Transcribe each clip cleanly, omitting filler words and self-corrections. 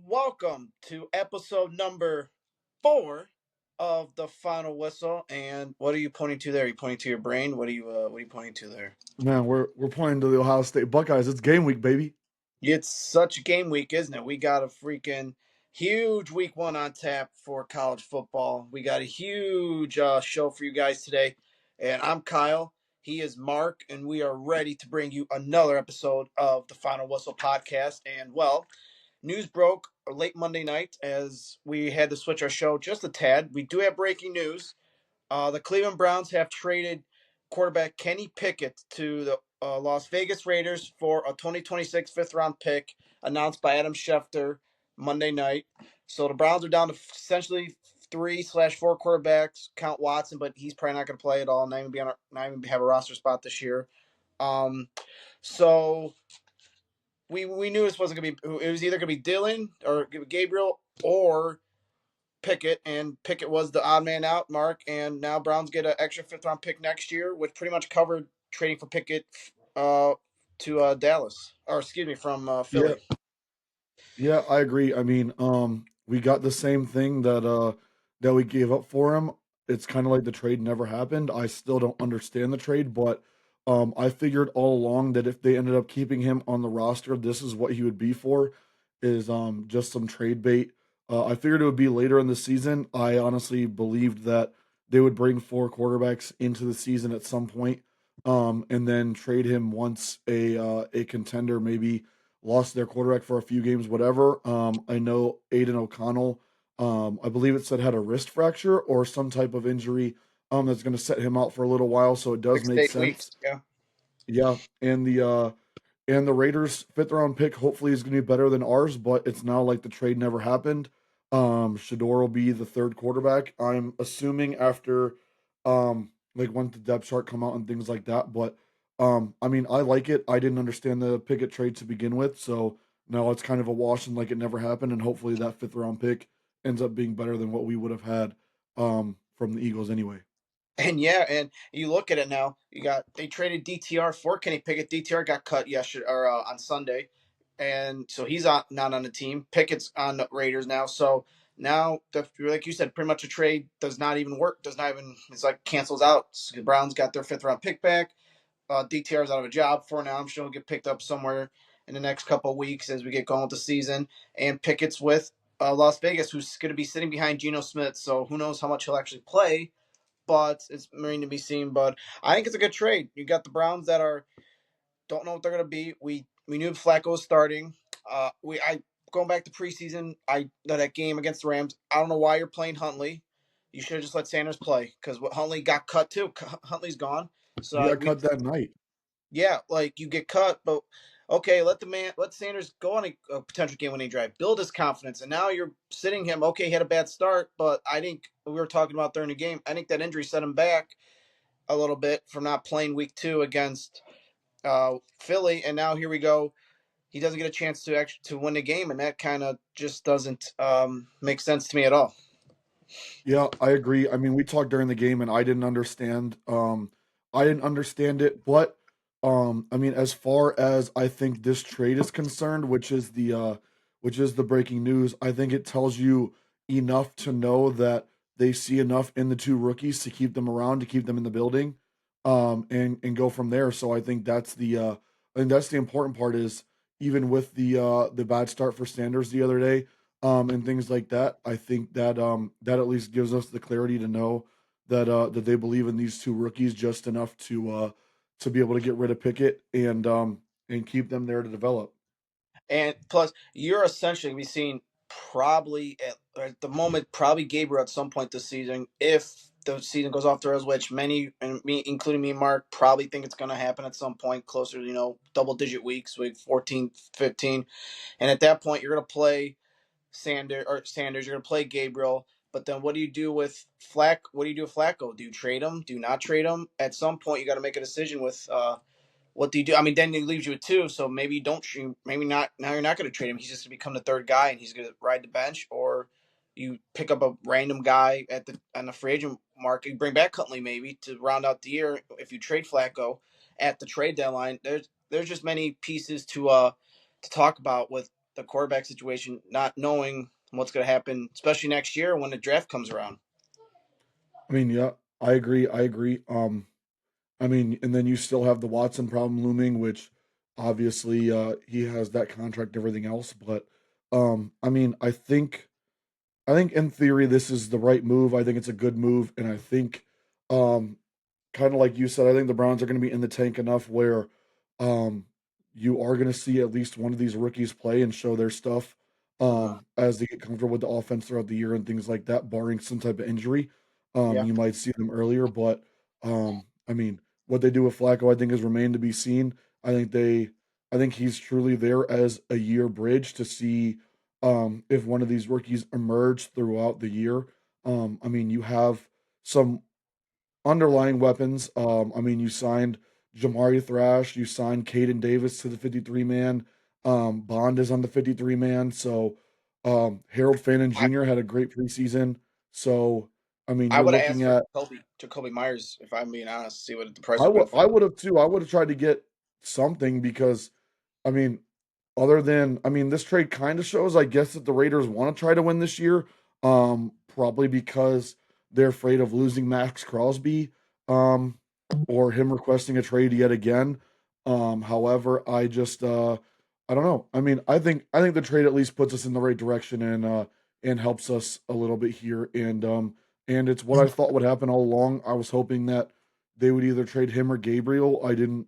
welcome to episode number 4 of the Final Whistle. And what are you pointing to there? Are you pointing to your brain? What are you pointing to there? Man, we're pointing to the Ohio State Buckeyes. It's game week, baby. It's such a game week, isn't it? We got a freaking huge week 1 on tap for college football. We got a huge show for you guys today. And I'm Kyle. He is Mark, and we are ready to bring you another episode of the Final Whistle podcast. And news broke late Monday night as we had to switch our show just a tad. We do have breaking news. The Cleveland Browns have traded quarterback Kenny Pickett to the Las Vegas Raiders for a 2026 fifth round pick announced by Adam Schefter Monday night. So the Browns are down to essentially 3/4 quarterbacks. Count Watson, but he's probably not going to play at all. Not even have a roster spot this year. So we knew this wasn't going to be. It was either going to be Dylan or Gabriel or Pickett, and Pickett was the odd man out, Mark. And now Browns get an extra fifth round pick next year, which pretty much covered trading for Pickett to Dallas, or excuse me, from Yeah, Philly. yeah, I agree. I mean, we got the same thing that we gave up for him. It's kind of like the trade never happened. I still don't understand the trade, but I figured all along that if they ended up keeping him on the roster, this is what he would be for, is just some trade bait. I figured it would be later in the season. I honestly believed that they would bring four quarterbacks into the season at some point, and then trade him once a contender maybe lost their quarterback for a few games, whatever. I know Aiden O'Connell, I believe it said had a wrist fracture or some type of injury that's going to set him out for a little while. So it does Six to make eight sense. weeks. Yeah. Yeah, and the Raiders fifth round pick hopefully is going to be better than ours, but it's now like the trade never happened. Shador will be the third quarterback. I'm assuming after like when the depth chart come out and things like that. But I mean I like it. I didn't understand the Pickett trade to begin with, so now it's kind of a wash and like it never happened, and hopefully that fifth round pick ends up being better than what we would have had from the Eagles anyway. And yeah, and you look at it now. They traded DTR for Kenny Pickett. DTR got cut yesterday or on Sunday, and so he's not on the team. Pickett's on the Raiders now. So now, like you said, pretty much a trade does not even work. Does not even It's like cancels out. So the Browns got their fifth round pick back. DTR's out of a job for now. I'm sure he'll get picked up somewhere in the next couple of weeks as we get going with the season. And Pickett's with Las Vegas, who's going to be sitting behind Geno Smith. So who knows how much he'll actually play, but it's remain to be seen. But I think it's a good trade. You got the Browns that are don't know what they're going to be. We knew Flacco was starting. We I Going back to preseason, that game against the Rams. I don't know why you're playing Huntley. You should have just let Sanders play because Huntley got cut too. Huntley's gone. He So got cut that night. yeah, like you get cut, but okay, let Sanders go on a potential game-winning drive, build his confidence, and now you're sitting him. Okay, he had a bad start, but I think we were talking about during the game. I think that injury set him back a little bit from not playing week 2 against Philly, and now here we go. He doesn't get a chance to win the game, and that kind of just doesn't make sense to me at all. Yeah, I agree. I mean, we talked during the game and I didn't understand it, but I mean, as far as I think this trade is concerned, which is the breaking news, I think it tells you enough to know that they see enough in the two rookies to keep them around, to keep them in the building, and go from there. So I think that's the important part is even with the bad start for Sanders the other day, and things like that. I think that that at least gives us the clarity to know that they believe in these two rookies just enough to be able to get rid of Pickett and keep them there to develop. And plus, you're essentially going to be seeing probably at the moment, probably Gabriel at some point this season. If the season goes off the rails, which many, and me, including me and Mark, probably think it's going to happen at some point closer to, double digit weeks, week 14, 15. And at that point, you're going to play Sanders, you're going to play Gabriel. But then what do you do with What do you do with Flacco? Do you trade him? Do you not trade him? At some point, you got to make a decision with what do you do? I mean, then he leaves you with two, so maybe you don't shoot. Maybe not. Now you're not going to trade him. He's just going to become the third guy, and he's going to ride the bench. Or you pick up a random guy on the free agent market. You bring back Huntley maybe to round out the year. If you trade Flacco at the trade deadline, there's just many pieces to talk about with the quarterback situation, not knowing what's going to happen, especially next year when the draft comes around. I mean, yeah, I agree. I agree. I mean, and then you still have the Watson problem looming, which obviously he has that contract and everything else. But I mean, I think in theory this is the right move. I think it's a good move, and I think um kind of like you said, I think the Browns are going to be in the tank enough where um, you are going to see at least one of these rookies play and show their stuff Uh-huh. as they get comfortable with the offense throughout the year and things like that, barring some type of injury. Yeah. You might see them earlier, but I mean, what they do with Flacco, I think, has remained to be seen. I think they, I think he's truly there as a year bridge to see if one of these rookies emerge throughout the year. I mean, you have some underlying weapons. I mean, you signed Jamari Thrash, you signed Caden Davis to the 53 man. Bond is on the 53 man. So Harold Fannin I, Jr. had a great preseason. So I mean, I you're would have looking asked for at Jacoby Myers, if I'm being honest, see what the price would have been for I him. would have too. I would have tried to get something because I mean, other than I mean, this trade kind of shows, I guess, that the Raiders want to try to win this year. Probably because they're afraid of losing Max Crosby, um, or him requesting a trade yet again. However, I don't know. I mean, I think the trade at least puts us in the right direction and helps us a little bit here. And it's what I thought would happen all along. I was hoping that they would either trade him or Gabriel. I didn't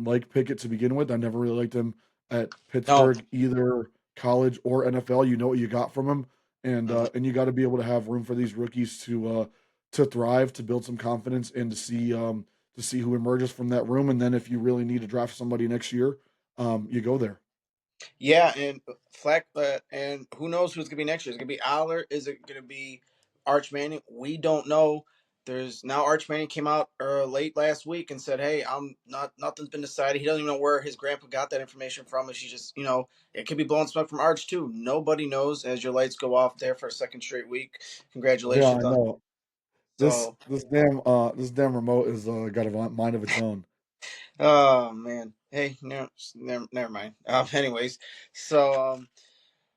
like Pickett to begin with. I never really liked him at No. Pittsburgh, either college or NFL. You know what you got from him, Mhm. and you got to be able to have room for these rookies to thrive, to build some confidence, and to see who emerges from that room. And then if you really need to draft somebody next year, you go there. Yeah, and Fleck, and who knows who's gonna be next year? Is it gonna be Aller? Is it gonna be Arch Manning? We don't know. There's now Arch Manning came out late last week and said, "Hey, I'm not. Nothing's been decided." He doesn't even know where his grandpa got that information from. And she just, it could be blowing smoke from Arch too. Nobody knows. As your lights go off there for a second straight week, Yeah, I congratulations on. know. This So, this damn remote is got a mind of its own. oh man, hey, no, never mind. Anyways, so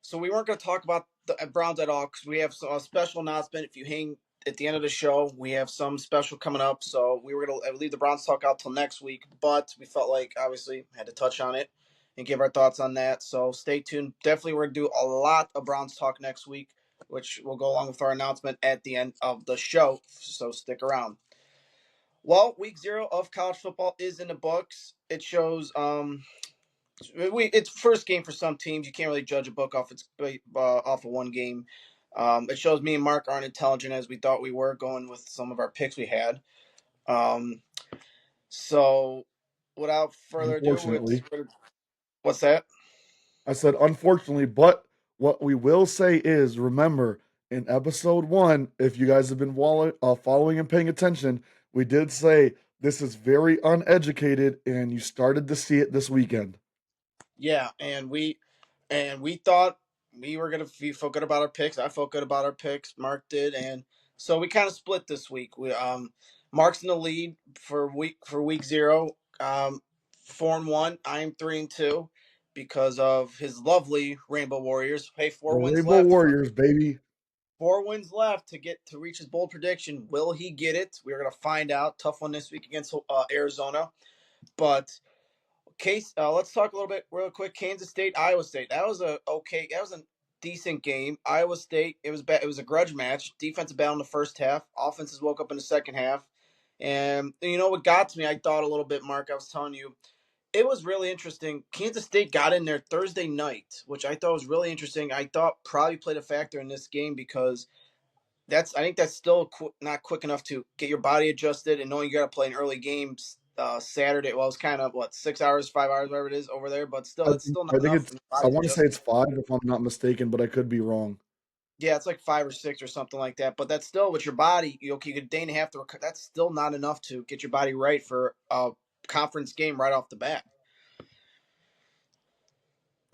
So we weren't going to talk about the Browns at all because we have a special announcement. If you hang at the end of the show, we have some special coming up. So we were going to leave the Browns talk out till next week, but we felt like obviously had to touch on it and give our thoughts on that. So stay tuned. Definitely, we're going to do a lot of Browns talk next week, which will go along with our announcement at the end of the show. So stick around. Well, week 0 of college football is in the books. It shows it's first game for some teams. You can't really judge a book off of one game. It shows me and Mark aren't intelligent as we thought we were going with some of our picks we had. Um, so, without further ado, Unfortunately, what's that? I said unfortunately, but what we will say is remember in episode 1, if you guys have been following and paying attention, we did say this is very uneducated, and you started to see it this weekend. Yeah, and we thought we were feel good about our picks. I felt good about our picks. Mark did, and so we kind of split this week. We Mark's in the lead for week 0. 4-1. I'm 3-2 because of his lovely Rainbow Warriors. Hey, The four wins Rainbow left. Warriors, baby. 4 wins left to reach his bold prediction. Will he get it? We're gonna find out. Tough one this week against Arizona, but Case, let's talk a little bit real quick. Kansas State, Iowa State. That was a decent game. Iowa State, it was bad. It was a grudge match. Defensive battle in the first half. Offenses woke up in the second half. And you know what got to me? I thought a little bit, Mark. I was telling you, it was really interesting. Kansas State got in there Thursday night, which I thought was really interesting. I thought probably played a factor in this game because I think that's still not quick enough to get your body adjusted and knowing you got to play an early game Saturday. Well, it's kind of what 6 hours, 5 hours, whatever it is over there, but still, I it's think, still not I think enough it's. for your I body to want to say adjust. it's 5 if I'm not mistaken, but I could be wrong. Yeah, it's like 5 or 6 or something like that. But that's still with your body. You could day and a half to recover. That's still not enough to get your body right for a conference game right off the bat.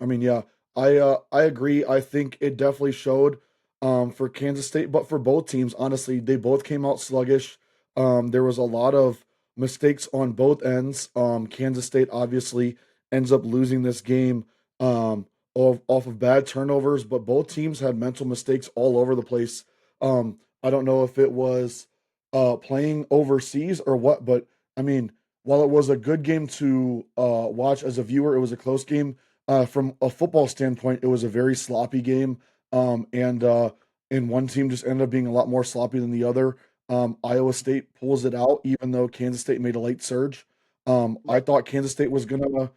I mean, yeah, I agree. I think it definitely showed for Kansas State, but for both teams, honestly, they both came out sluggish. There was a lot of mistakes on both ends. Kansas State obviously ends up losing this game off of bad turnovers, but both teams had mental mistakes all over the place. I don't know if it was playing overseas or what, but I mean, while it was a good game to watch as a viewer, it was a close game. From a football standpoint, it was a very sloppy game, and one team just ended up being a lot more sloppy than the other. Iowa State pulls it out, even though Kansas State made a late surge. I Right. thought Kansas State was gonna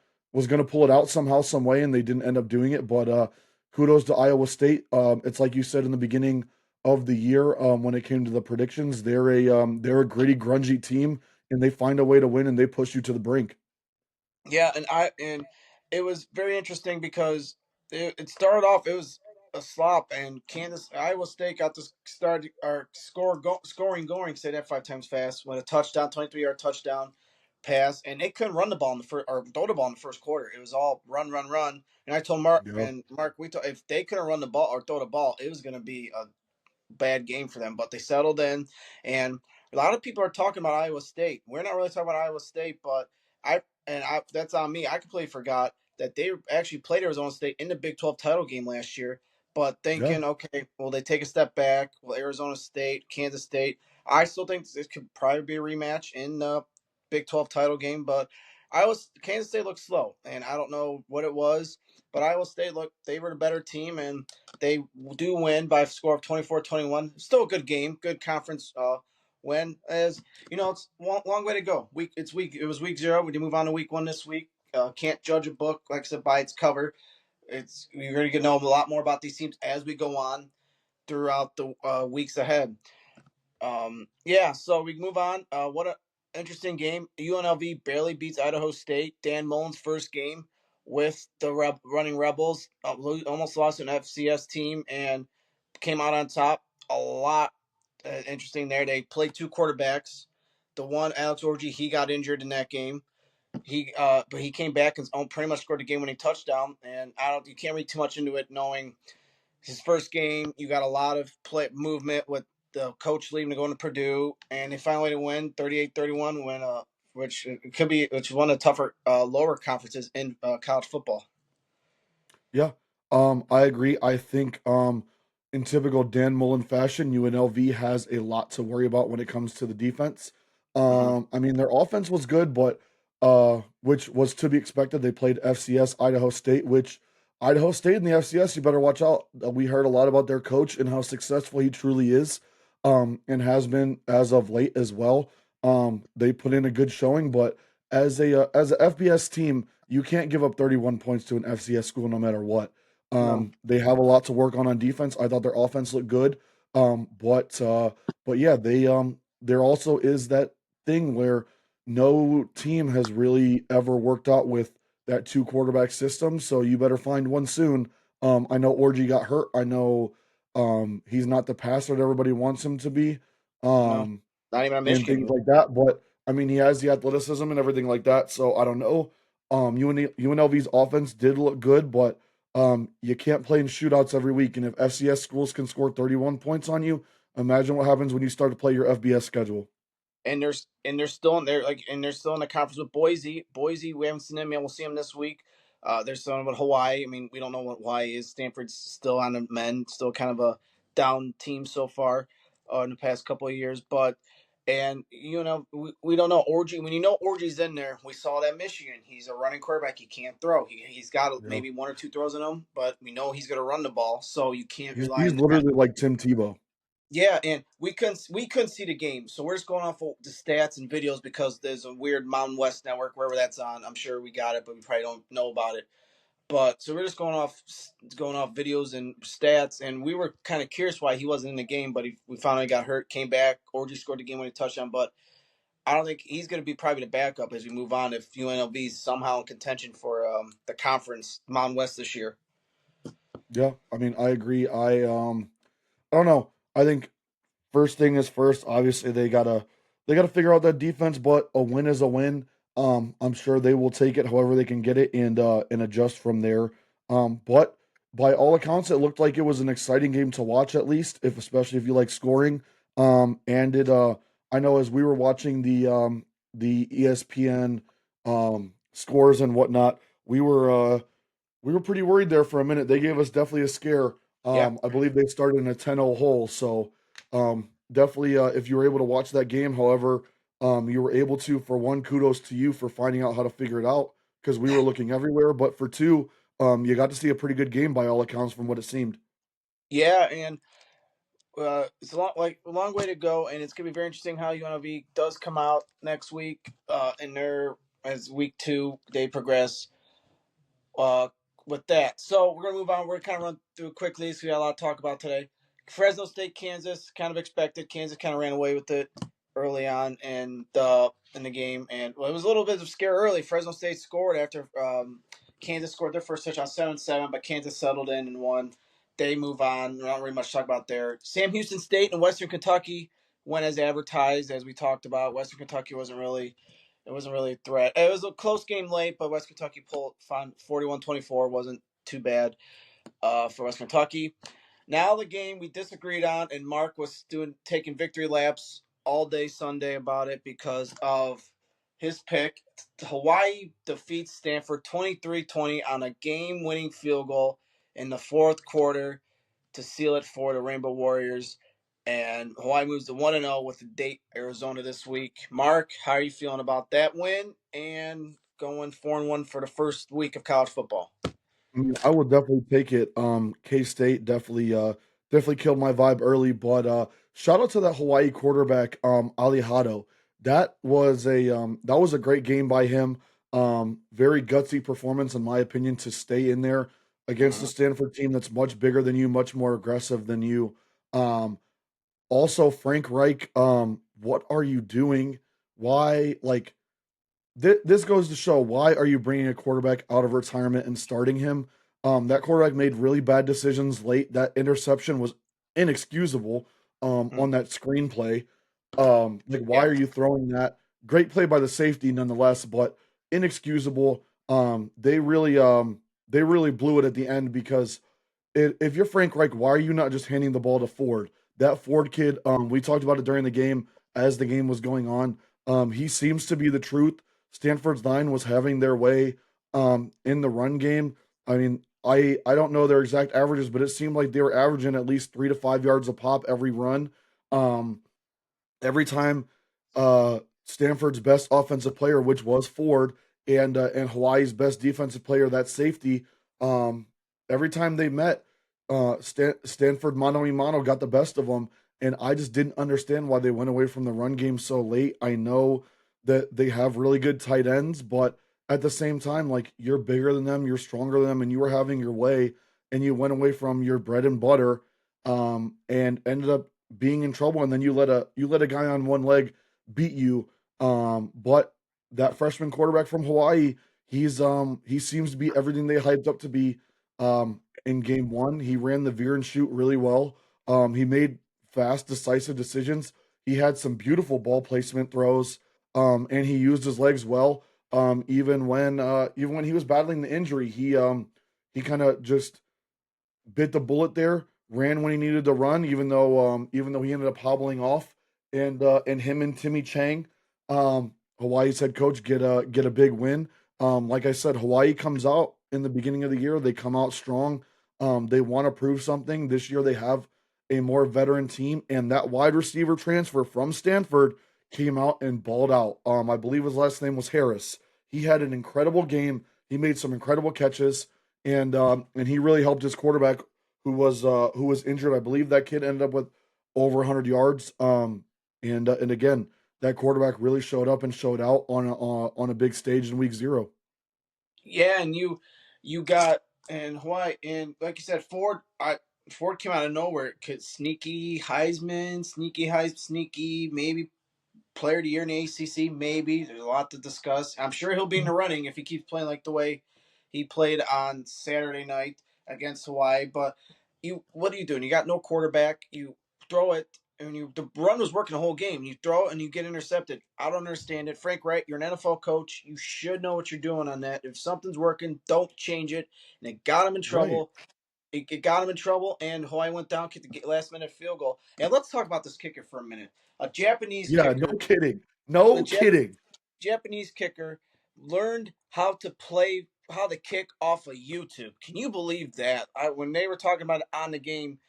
pull it out somehow, some way, and they didn't end up doing it. But kudos to Iowa State. It's like you said in the beginning of the year, when it came to the predictions, they're a gritty, grungy team, and they find a way to win, and they push you to the brink. Yeah, and it was very interesting because it started off, it was a slop, and Kansas Iowa State got to start or scoring going, say that 5 times fast, when a touchdown, 23-yard touchdown pass, and they couldn't run the ball in the first or throw the ball in the first quarter. It was all run, run, run. And I told Yeah, Mark, if they couldn't run the ball or throw the ball, it was going to be a bad game for them, but they settled in. And a lot of people are talking about Iowa State. We're not really talking about Iowa State, but I that's on me. I completely forgot that they actually played Arizona State in the Big 12 title game last year. But yeah. thinking, okay, well, they take a step back. Well, Arizona State, Kansas State. I still think this could probably be a rematch in the Big 12 title game, but Kansas State looked slow, and I don't know what it was, but Iowa State looked, they were the better team, and they do win by a score of 24-21. Still a good game, good conference win. As you know, it's a long way to go. It was week 0. We do move on to week 1 this week. Can't judge a book, like I said, by its cover. It's You're going to get to know a lot more about these teams as we go on throughout the weeks ahead. Yeah, so we can move on. What a interesting game. UNLV barely beats Idaho State. Dan Mullen's first game with the running Rebels. Almost lost an FCS team and came out on top. A lot interesting there. They played 2 quarterbacks. The one, Alex Orji, he got injured in that game. But he came back and pretty much scored the game-winning touchdown. And you can't read too much into it, knowing his first game. You got a lot of play movement with the coach leaving to go into Purdue, and they finally win 38-31 when which could be which is one of the tougher lower conferences in college football. Yeah, I agree. I think, in typical Dan Mullen fashion, UNLV has a lot to worry about when it comes to the defense. Mm-hmm. I mean, their offense was good, but which was to be expected. They played FCS Idaho State, which Idaho State in the FCS, you better watch out. We heard a lot about their coach and how successful he truly is, and has been as of late as well. They put in a good showing, but as a FBS team, you can't give up 31 points to an FCS school no matter what. No, They have a lot to work on defense. I thought their offense looked good. But yeah, there also is that thing where no team has really ever worked out with that two quarterback system. So you better find one soon. I know Orgy got hurt. I know he's not the passer that everybody wants him to be. no, Um, not even a and things Michigan. like that. But I mean, he has the athleticism and everything like that. So I don't know. UNLV's offense did look good, but you can't play in shootouts every week. And if FCS schools can score 31 points on you, imagine what happens when you start to play your FBS schedule. And they're still in there, and they're still in the conference with Boise. Boise, we haven't seen them yet. We'll see them this week. They're still in with Hawaii. I mean, we don't know what Hawaii is. Stanford's still on the men, still kind of a down team so far in the past couple of years. But and we don't know Orgy. When you know Orgy's in there, we saw that Michigan. He's a running quarterback. He can't throw. He's got Yeah, maybe 1 or 2 throws in him, but we know he's going to run the ball. So you can't rely he's on that. literally like Tim Tebow. Yeah, and we couldn't see the game, so we're just going off of the stats and videos because there's a weird Mountain West network wherever that's on. I'm sure we got it, but we probably don't know about it. But so we're just going off videos and stats, and we were kind of curious why he wasn't in the game, but we finally got hurt, came back. Orgy scored the game-winning touchdown, but I don't think he's going to be probably the backup as we move on if UNLV is somehow in contention for the conference Mountain West this year. Yeah, I mean, I agree. I don't know. I think first thing is first. Obviously, they gotta figure out that defense, but a win is a win. I'm sure they will take it however they can get it and adjust from there. But by all accounts, it looked like it was an exciting game to watch, at least if especially if you like scoring. And it I know as we were watching the ESPN scores and whatnot, we were We were pretty worried there for a minute. They gave us definitely a scare. Yeah. I believe they started in a 10-0 hole. So definitely, if you were able to watch that game, however, you were able to. For one, kudos to you for finding out how to figure it out because we were looking everywhere. But for two, you got to see a pretty good game by all accounts from what it seemed. Yeah, and it's a long way to go, and it's gonna be very interesting how UNLV does come out next week. In their as week two they progress. uh, with that. So we're gonna move on. We're gonna kind of run through quickly, so we got a lot to talk about today. Fresno State, Kansas, kind of expected. Kansas kind of ran away with it early on in the game, and well, it was a little bit of a scare early. Fresno State scored after Kansas scored their first touchdown 7-7, but Kansas settled in and won. They move on. Not really much to talk about there. Sam Houston State and Western Kentucky went as advertised, as we talked about. Western Kentucky wasn't really a threat. It was a close game late, but West Kentucky pulled found 41-24. Wasn't too bad for West Kentucky. Now the game we disagreed on, and Mark was taking victory laps all day Sunday about it because of his pick. Hawaii defeats Stanford 23-20 on a game-winning field goal in the fourth quarter to seal it for the Rainbow Warriors. And Hawaii moves to 1-0 with the date Arizona this week. Mark, how are you feeling about that win and going 4-1 for the first week of college football? I mean, I would definitely take it. K-State definitely killed my vibe early, but shout out to that Hawaii quarterback, Ali Hado. That was a great game by him. Very gutsy performance, in my opinion, to stay in there against the Mhm. Stanford team that's much bigger than you, much more aggressive than you. Um, Also, Frank Reich, what are you doing? Why, like, this goes to show, why are you bringing a quarterback out of retirement and starting him? That quarterback made really bad decisions late. That interception was inexcusable Mhm. on that screenplay. Like, why Yeah. are you throwing that? Great play by the safety nonetheless, but inexcusable. They really blew it at the end because if you're Frank Reich, why are you not just handing the ball to Ford? That Ford kid, we talked about it during the game as the game was going on. He seems to be the truth. Stanford's line was having their way in the run game. I mean, I don't know their exact averages, but it seemed like they were averaging at least 3 to 5 yards a pop every run. Um, every time Stanford's best offensive player, which was Ford, and Hawaii's best defensive player, that safety, um, every time they met, Stanford mano a mano got the best of them, and I just didn't understand why they went away from the run game so late. I know that they have really good tight ends, but at the same time, like, you're bigger than them, you're stronger than them, and you were having your way, and you went away from your bread and butter, and ended up being in trouble, and then you let a guy on one leg beat you. But that freshman quarterback from Hawaii, he seems to be everything they hyped up to be. In game one, he ran the veer and shoot really well. He made fast, decisive decisions. He had some beautiful ball placement throws, and he used his legs well. Even when he was battling the injury, he kind of just bit the bullet there, ran when he needed to run, even though he ended up hobbling off, and him and Timmy Chang, Hawaii's head coach, get a big win. Like I said, Hawaii comes out in the beginning of the year. They come out strong. They want to prove something. This year they have a more veteran team, and that wide receiver transfer from Stanford came out and balled out. I believe his last name was Harris. He had an incredible game. He made some incredible catches, and he really helped his quarterback who was injured. I believe that kid ended up with over 100 yards. And again, that quarterback really showed up and showed out on a big stage in week 0. Yeah, and you got and Hawaii and like you said, Ford came out of nowhere. Could sneaky maybe player of the year in the ACC. Maybe there's a lot to discuss. I'm sure he'll be in the running if he keeps playing like the way he played on Saturday night against Hawaii. But what are you doing? You got no quarterback. You throw it, and the run was working the whole game. You throw it and you get intercepted. I don't understand it. Frank Wright, you're an NFL coach. You should know what you're doing on that. If something's working, don't change it. And it got him in Right. trouble. It got him in trouble, and Hawaii went down, kicked the last minute field goal. And let's talk about this kicker for a minute. A Japanese Yeah, no kicker, kidding. a No kidding. Japanese kicker learned how to play how to kick off of YouTube. Can you believe that? When they were talking about it on the game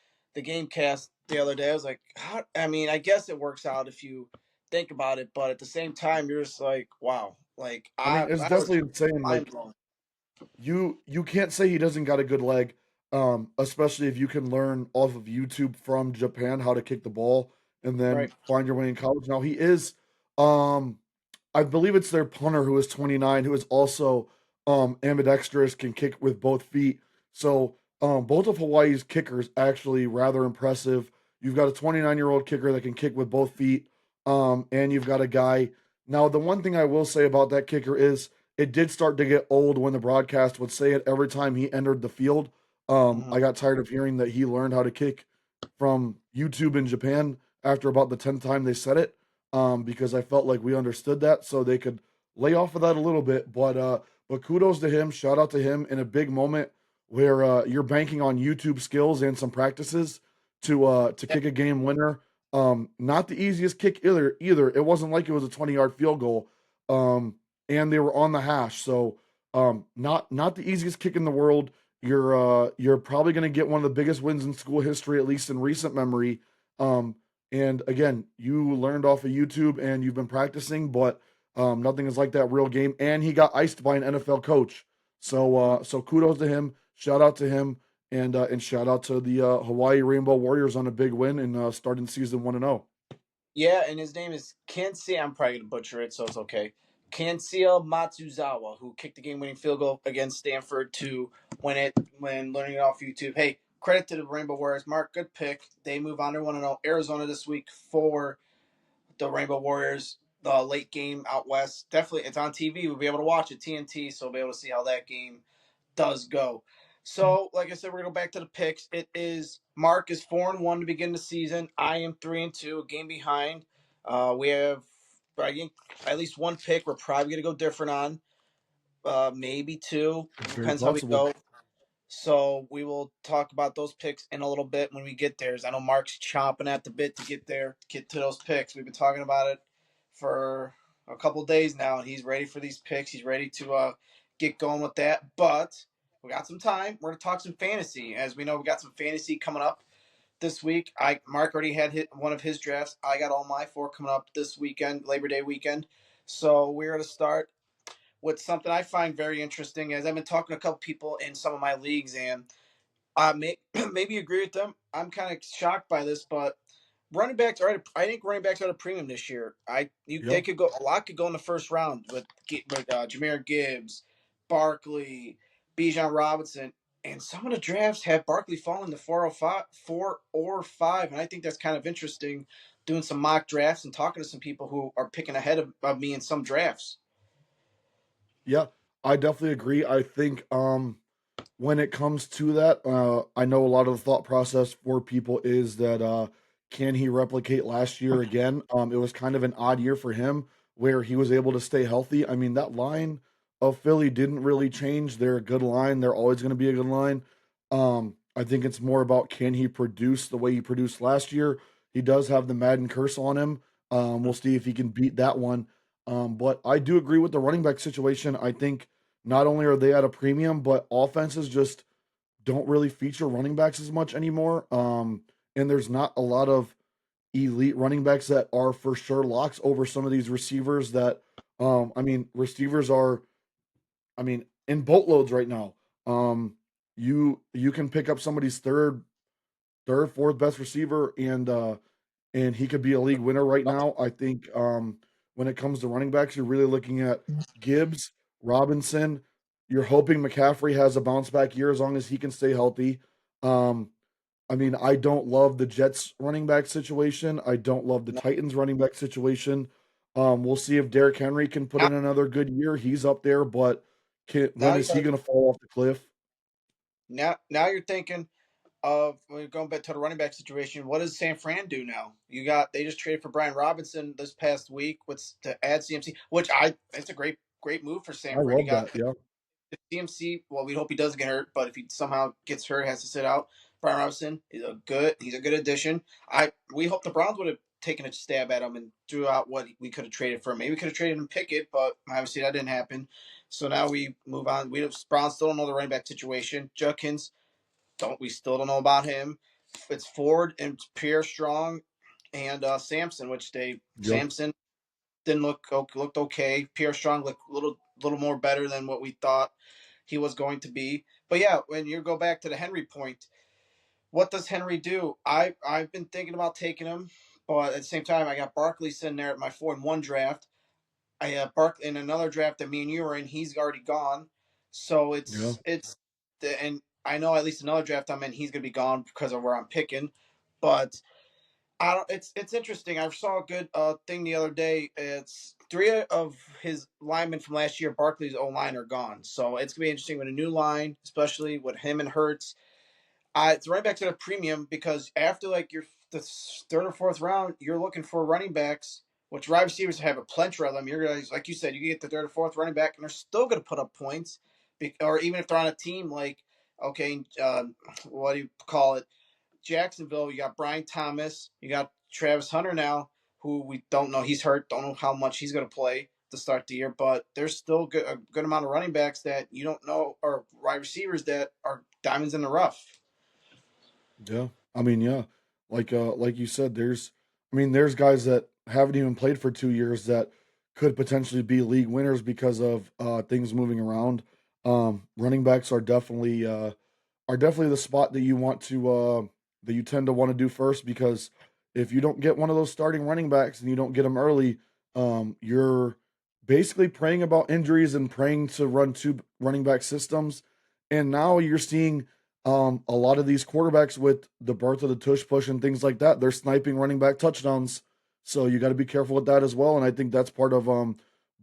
cast the other day, I was like, how, I mean, I guess it works out if you think about it, but at the same time, you're just like, wow, like I mean, it's I was definitely insane. mind Like blown. you can't say he doesn't got a good leg, especially if you can learn off of YouTube from Japan how to kick the ball and then Right. find your way in college. Now he is, um, I believe it's their punter who is 29, who is also ambidextrous, can kick with both feet. So both of Hawaii's kickers actually rather impressive. You've got a 29-year-old kicker that can kick with both feet, and you've got a guy. Now the one thing I will say about that kicker is it did start to get old when the broadcast would say it every time he entered the field. Mhm. I got tired of hearing that he learned how to kick from YouTube in Japan after about the 10th time they said it, because I felt like we understood that, so they could lay off of that a little bit. But kudos to him, shout out to him in a big moment where you're banking on YouTube skills and some practices to Yeah, kick a game winner. Not the easiest kick either. It wasn't like it was a 20-yard field goal. And they were on the hash. So not the easiest kick in the world. You're probably going to get one of the biggest wins in school history, at least in recent memory. Um, and again, you learned off of YouTube and you've been practicing, but nothing is like that real game. And he got iced by an NFL coach. So kudos to him. Shout out to him, and shout out to the Hawaii Rainbow Warriors on a big win and starting season 1-0. yeah, and his name is Kensia. I'm probably gonna butcher it, so it's okay. Kensia Matsuzawa, who kicked the game-winning field goal against Stanford to win it when learning it off YouTube. Hey, credit to the Rainbow Warriors. Mark, good pick. They move on to 1-0. Arizona this week for the Rainbow Warriors. The late game out west. Definitely, it's on TV. We'll be able to watch it. TNT, so we'll be able to see how that game does go. So, like I said, we're gonna go back to the picks. It is Mark is 4-1 to begin the season. I am 3-2, a game behind. We have, I think, at least one pick. We're probably gonna go different on. Maybe two. It's very Depends how we possible. go. So we will talk about those picks in a little bit when we get there. I know Mark's chomping at the bit to get there, get to those picks. We've been talking about it for a couple days now, and he's ready for these picks. He's ready to get going with that. But we got some time. We're gonna talk some fantasy. As we know, we got some fantasy coming up this week. Mark already had one of his drafts. I got all my four coming up this weekend, Labor Day weekend. So we're gonna start with something I find very interesting. As I've been talking to a couple people in some of my leagues, and maybe agree with them. I'm kind of shocked by this, but running backs are. I think running backs are at a premium this year. They Yeah. could go a lot could go in the first round with Jahmyr Gibbs, Barkley, Bijan Robinson, and some of the drafts have Barkley falling to 405, 4 or 5, and I think that's kind of interesting. Doing some mock drafts and talking to some people who are picking ahead of me in some drafts. Yeah, I definitely agree. I think when it comes to that, I know a lot of the thought process for people is that can he replicate last year again? It was kind of an odd year for him where he was able to stay healthy. I mean, that line of Philly didn't really change. They're a good line. They're always going to be a good line. I think it's more about can he produce the way he produced last year. He does have the Madden curse on him. We'll see if he can beat that one. But I do agree with the running back situation. I think not only are they at a premium, but offenses just don't really feature running backs as much anymore. And there's not a lot of elite running backs that are for sure locks over some of these receivers that I mean, receivers are in boatloads right now. You can pick up somebody's fourth best receiver and he could be a league winner right now. I think when it comes to running backs, you're really looking at Gibbs, Robinson. You're hoping McCaffrey has a bounce back year as long as he can stay healthy. Um, I mean, I don't love the Jets running back situation. I don't love the No, Titans running back situation. We'll see if Derrick Henry can put now, in another good year. He's up there, but now when is he you're going to fall off the cliff? now you're thinking of when you're going back to the running back situation. What does San Fran do now? They just traded for Brian Robinson this past week with to add CMC, which I it's a great move for I San Fran. You love got that. Yeah. CMC. Well, we hope he doesn't get hurt, but if he somehow gets hurt, has to sit out. Brian Robinson is he's a good addition. We hope the Browns would have taking a stab at him and threw out what we could have traded for him. Maybe we could have traded him Pickett, but obviously that didn't happen. So now we move on. Browns still don't know the running back situation. Judkins, don't we still don't know about him. It's Ford and Pierre Strong and Sampson, which they Yeah. Sampson didn't looked okay. Pierre Strong looked a little more better than what we thought he was going to be. But yeah, when you go back to the Henry point, what does Henry do? I've been thinking about taking him, but at the same time, I got Barkley sitting there at my 4-1 draft. I have Barkley in another draft that me and you were in. He's already gone, so Yeah. and I know at least another draft I'm in. He's gonna be gone because of where I'm picking, but I don't. It's interesting. I saw a good thing the other day. It's three of his linemen from last year. Barkley's O line are gone, so it's gonna be interesting with a new line, especially with him and Hurts. It's right back to the premium because after like your the third or fourth round, you're looking for running backs, which wide receivers have a plethora of them. You're gonna, like you said, you get the third or fourth running back, and they're still gonna put up points, or even if they're on a team like okay, what do you call it? Jacksonville. You got Brian Thomas, you got Travis Hunter now, who we don't know. He's hurt. Don't know how much he's gonna play to start the year, but there's still a good amount of running backs that you don't know, or wide receivers that are diamonds in the rough. Yeah. I mean, yeah. Like you said, there's guys that haven't even played for 2 years that could potentially be league winners because of things moving around. Running backs are definitely the spot that you want to that you tend to want to do first because if you don't get one of those starting running backs and you don't get them early, you're basically praying about injuries and praying to run two running back systems. And now you're seeing a lot of these quarterbacks with the birth of the tush push and things like that, they're sniping running back touchdowns. So you got to be careful with that as well. And I think that's part of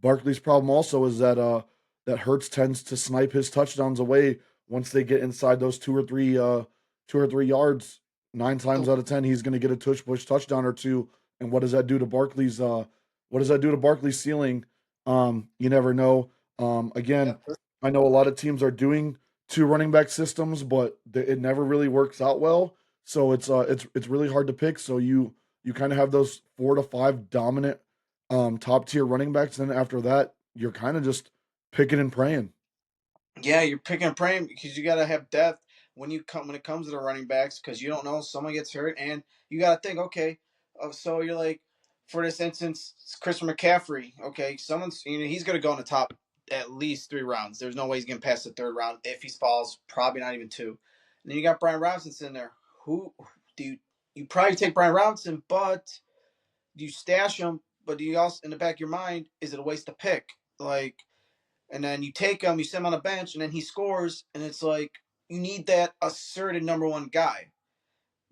Barkley's problem also is that Hurts tends to snipe his touchdowns away once they get inside those 2 or 3 yards. 9 times out of 10, he's going to get a tush push touchdown or two. And what does that do to Barkley's? What does that do to Barkley's ceiling? You never know. Yeah, Again, I know a lot of teams are doing two running back systems, but it never really works out well. So it's really hard to pick. So you kind of have those 4 to 5 dominant top tier running backs, and then after that, you're kind of just picking and praying. yeah, you're picking and praying because you got to have depth when it comes to the running backs because you don't know someone gets hurt and you got to think okay, so you're like for this instance, Christopher McCaffrey. Okay, he's going to go in the top at least 3 rounds. There's no way he's going to pass the third round. If he falls, probably not even two. And then you got Brian Robinson sitting there. Who do you probably take Brian Robinson, but do you stash him? But do you also in the back of your mind is it a waste of pick? Like and then you take him, you sit him on the bench, and then he scores, and it's like you need that asserted number one guy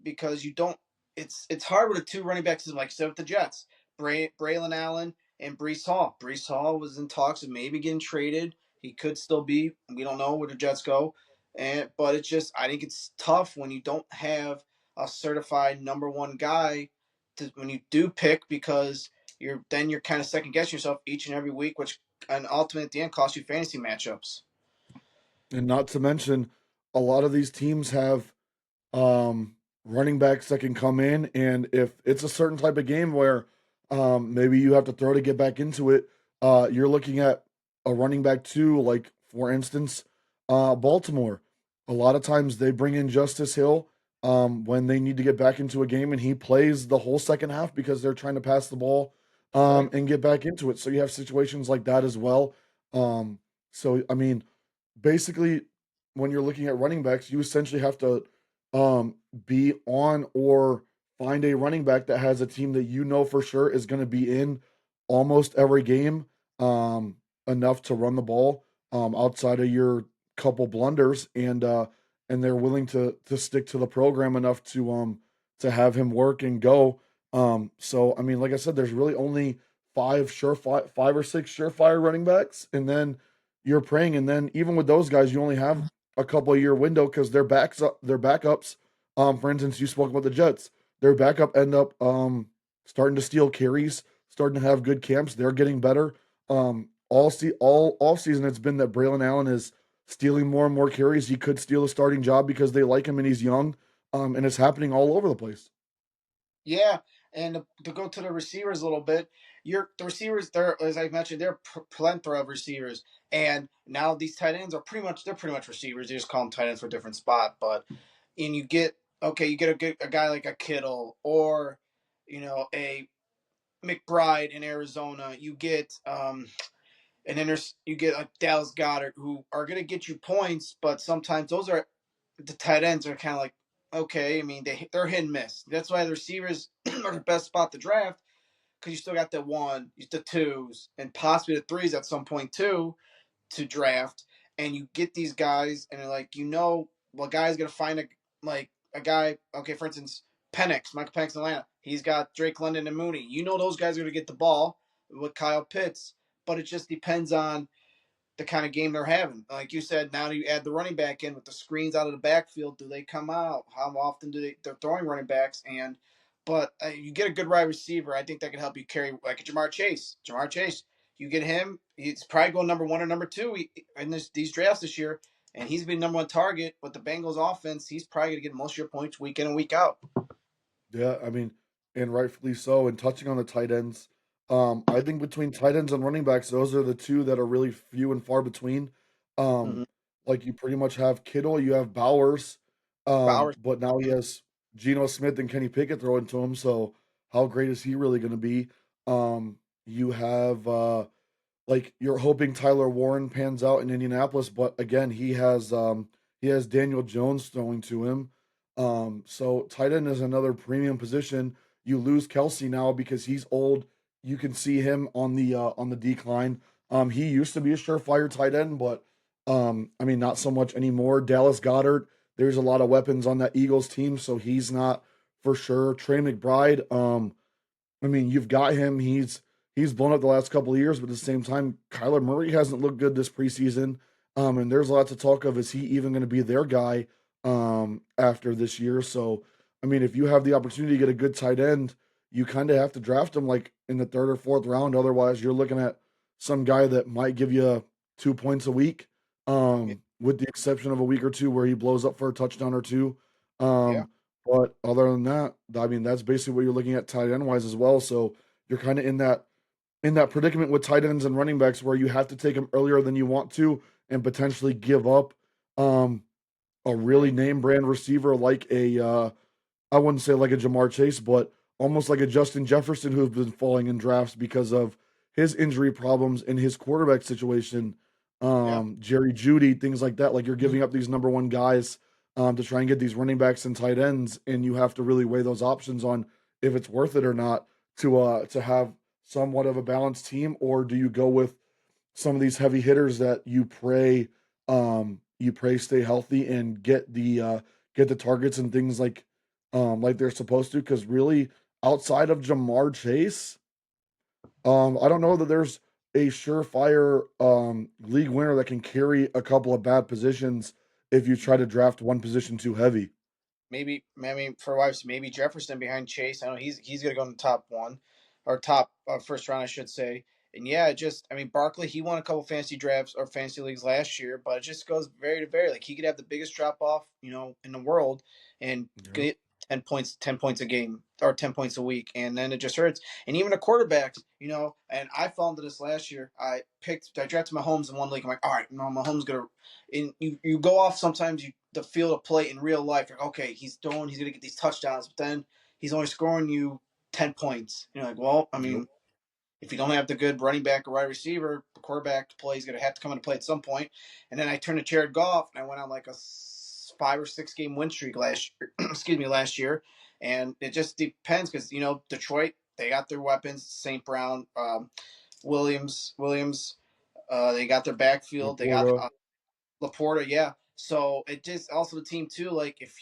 because you don't. It's hard with a two running backs like so with the Jets, Braylon Allen and Brees Hall. Brees Hall was in talks of maybe getting traded. He could still be. We don't know where the Jets go, but it's just I think it's tough when you don't have a certified number one guy when you do pick because you're kind of second guessing yourself each and every week, which and ultimately at the end costs you fantasy matchups. And not to mention, a lot of these teams have running backs that can come in, and if it's a certain type of game where maybe you have to throw to get back into it, you're looking at a running back too. Like for instance, Baltimore. A lot of times they bring in Justice Hill when they need to get back into a game, and he plays the whole second half because they're trying to pass the ball Right. and get back into it. So you have situations like that as well. So I mean, basically when you're looking at running backs, you essentially have to be on or find a running back that has a team that you know for sure is going to be in almost every game enough to run the ball outside of your couple blunders and they're willing to stick to the program enough to have him work and go. So I mean, like I said, there's really only five or six surefire running backs, and then you're praying. And then even with those guys, you only have a couple of year window because their backups. For instance, you spoke about the Jets. Their backup end up starting to steal carries, starting to have good camps. They're getting better. All off season, it's been that Braylon Allen is stealing more and more carries. He could steal a starting job because they like him and he's young. And it's happening all over the place. Yeah, And to go to the receivers a little bit, the receivers, they're, as I mentioned, they're plethora of receivers, and now these tight ends are pretty much receivers. They just call them tight ends for a different spot. But and you get a guy like a Kittle or a McBride in Arizona. You get and then you get like Dallas Goddard, who are going to get you points, but sometimes those are the tight ends are kind of like, okay. I mean, they're hit and miss. That's why the receivers are the best spot to draft, because you still got the one, the twos, and possibly the threes at some point too to draft. And you get these guys, and they're like, well, guy's gonna find a guy. Okay, for instance, Michael Penix in Atlanta. He's got Drake London and Mooney. Those guys are gonna get the ball with Kyle Pitts, but it just depends on the kind of game they're having. Like you said, now you add the running back in with the screens out of the backfield. Do they come out? How often they're throwing running backs? But you get a good wide receiver. I think that can help you carry like a Jamar Chase. You get him. He's probably going number one or number two in these drafts this year, and he's been number one target with the Bengals offense. He's probably going to get most of your points week in and week out. Yeah, I mean, and rightfully so. And touching on the tight ends, I think between tight ends and running backs, those are the two that are really few and far between. Um, Mm-hmm. like you pretty much have Kittle, you have Bowers, Bowers. but now he has Geno Smith and Kenny Pickett throwing to him. So how great is he really going to be? You have like you're hoping Tyler Warren pans out in Indianapolis, but again, he has Daniel Jones throwing to him. So tight end is another premium position. You lose Kelsey now because he's old. You can see him on the decline. He used to be a surefire tight end, but I mean not so much anymore. Dallas Goddard, there's a lot of weapons on that Eagles team, so he's not for sure. Trey McBride, I mean, you've got him. He's blown up the last couple of years, but at the same time, Kyler Murray hasn't looked good this preseason. And there's lots of talk of is he even going to be their guy after this year? So, I mean, if you have the opportunity to get a good tight end, you kind of have to draft him like in the third or fourth round. Otherwise, you're looking at some guy that might give you 2 points a week, with the exception of a week or two where he blows up for a touchdown or two. Yeah, Um, but other than that, I mean, that's basically what you're looking at tight end wise as well. So you're kind of in that predicament with tight ends and running backs where you have to take them earlier than you want to and potentially give up um, a really right. name brand receiver like I wouldn't say like a Jamar Chase, but almost like a Justin Jefferson who's been falling in drafts because of his injury problems and his quarterback situation. Yeah, Jerry Judy, things like that. Like you're giving up these number one guys to try and get these running backs and tight ends, and you have to really weigh those options on if it's worth it or not to have somewhat of a balanced team, or do you go with some of these heavy hitters that you pray stay healthy and get the targets and things like they're supposed to, because really outside of Jamar Chase, I don't know that there's a surefire league winner that can carry a couple of bad positions if you try to draft one position too heavy. maybe I mean for wives, maybe Jefferson behind Chase. I know he's gonna go in the top one or top first round, I should say. And yeah, just I mean Barkley, he won a couple fantasy drafts or fantasy leagues last year, but it just goes very to very. Like he could have the biggest drop off, in the world, and Yep. get 10 points a game or 10 points a week, and then it just hurts. And even the quarterbacks, and I fell into this last year. I drafted Mahomes in one league. I'm like, all right, Mahomes gonna, and you go off sometimes the field of play in real life. Like, okay, he's gonna get these touchdowns, but then he's only scoring you 10 points. You're like, well, I Yep. mean, if you don't have the good running back or wide receiver, the quarterback to play is gonna have to come into play at some point. And then I turned to Jared Goff, and I went on like a 5 or 6 game win streak last year. Excuse me, last year, and it just depends because Detroit, they got their weapons, St. Brown, Williams. They got their backfield. They got Laporta. Laporta, yeah. So it just also the team too. Like if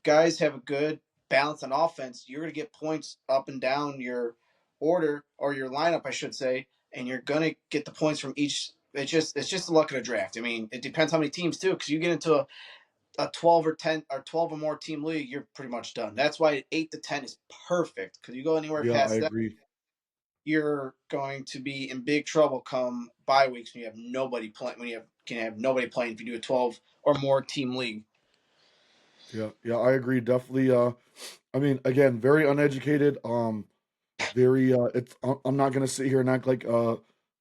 guys have a good balance on offense, you're gonna get points up and down your order or your lineup, I should say, and you're gonna get the points from each. It's just the luck of the draft. I mean, it depends how many teams too, because you get into a 12 or more team league, you're pretty much done. That's why 8 to 10 is perfect, because you go anywhere Yeah, I past that, agree. you're going to be in big trouble come bye weeks when you have nobody playing. When you can have nobody playing if you do a 12 or more team league. Yeah, yeah, I agree. Definitely. I mean, again, very uneducated. Very. I'm not gonna sit here and act like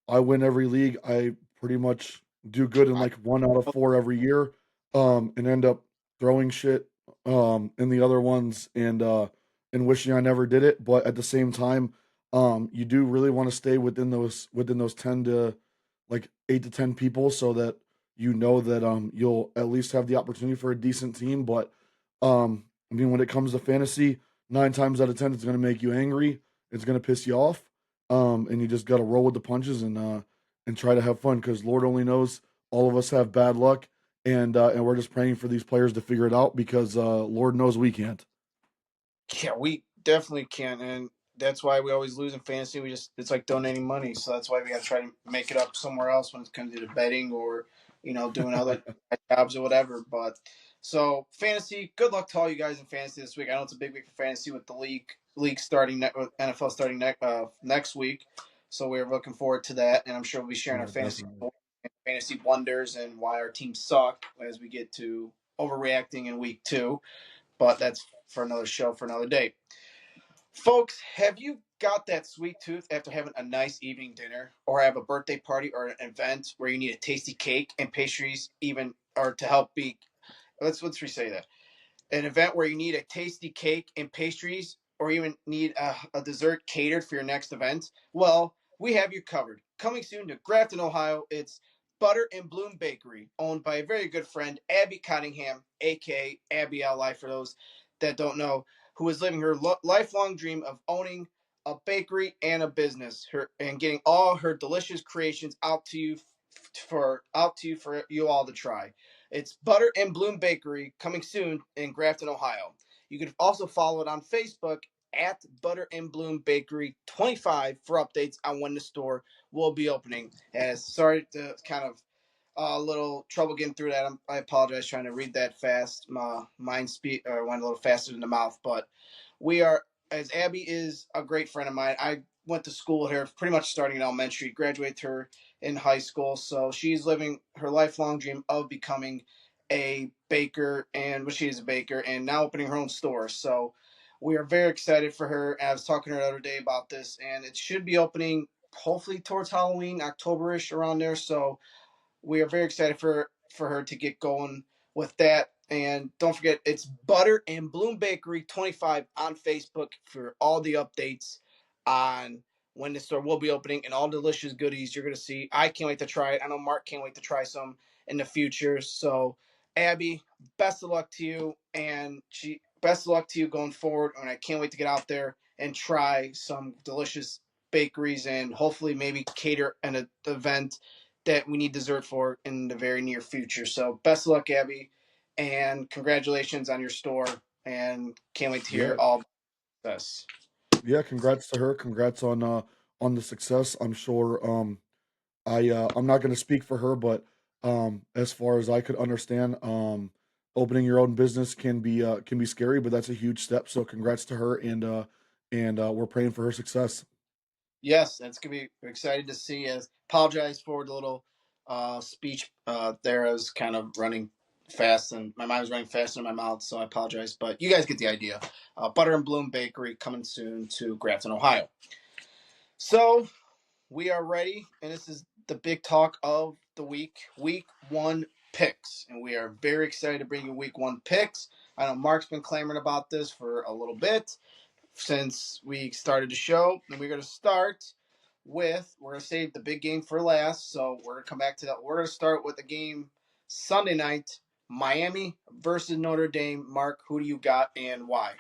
I win every league. I pretty much do good in I, like 1 out of 4 every year. And end up throwing shit in the other ones and wishing I never did it. But at the same time, you do really want to stay within those 8 to 10 people so that you know that you'll at least have the opportunity for a decent team. But I mean, when it comes to fantasy, 9 times out of 10, it's going to make you angry. It's going to piss you off, and you just got to roll with the punches and try to have fun because Lord only knows all of us have bad luck, and we're just praying for these players to figure it out because Lord knows we can't. yeah, we definitely can, and that's why we always lose in fantasy. We just it's like donating money, so that's why we got to try to make it up somewhere else when it comes to the betting or doing other jobs or whatever. But so fantasy, good luck to all you guys in fantasy this week. I know it's a big week for fantasy with the league starting NFL starting next week, so we're looking forward to that, and I'm sure we'll be sharing our Yeah, fantasy definitely. fantasy wonders and why our teams suck as we get to overreacting in week 2. But that's for another show for another day. Folks, have you got that sweet tooth after having a nice evening dinner or have a birthday party or an event where you need a tasty cake and pastries even or to help be let's re-say that an event where you need a tasty cake and pastries, or even need a dessert catered for your next event? Well, we have you covered. Coming soon to Grafton, Ohio, it's Butter and Bloom Bakery, owned by a very good friend, Abby Cottingham, aka Abby Li, for those that don't know, who is living her lifelong dream of owning a bakery and a business, and getting all her delicious creations out to you for you all to try. It's Butter and Bloom Bakery, coming soon in Grafton, Ohio. You can also follow it on Facebook at Butter and Bloom Bakery 25 for updates on when the store will be opening. As sorry to kind of a little trouble getting through that. I apologize trying to read that fast. My mind speed went a little faster than the mouth, but we are as Abby is a great friend of mine. I went to school with her pretty much starting in elementary, graduated her in high school, so she's living her lifelong dream of becoming a baker, and well, she is a baker and now opening her own store. So we are very excited for her. I was talking to her the other day about this, and it should be opening hopefully towards Halloween, Octoberish around there. So we are very excited for her to get going with that. And don't forget, it's Butter and Bloom Bakery 25 on Facebook for all the updates on when the store will be opening and all delicious goodies you're going to see. I can't wait to try it. I know Mark can't wait to try some in the future. So, Abby, best of luck to you, and best of luck to you going forward. And I can't wait to get out there and try some delicious bakeries and hopefully maybe cater an event that we need dessert for in the very near future. So best of luck, Abby, and congratulations on your store. And can't wait to hear Yeah, all about this. yeah. Congrats to her. Congrats on the success. I'm sure. I'm not going to speak for her, but as far as I could understand, opening your own business can be scary, but that's a huge step. So congrats to her, and we're praying for her success. Yes, that's gonna be excited to see. As apologize for the little speech there. I was kind of running fast, and my mind was running faster than my mouth, so I apologize. But you guys get the idea. Butter and Bloom Bakery coming soon to Grafton, Ohio. So we are ready, and this is the big talk of the week 1 picks. And we are very excited to bring you week 1 picks. I know Mark's been clamoring about this for a little bit since we started the show. And we're going to start we're going to save the big game for last. So we're going to come back to that. We're going to start with the game Sunday night, Miami versus Notre Dame. Mark, who do you got and why?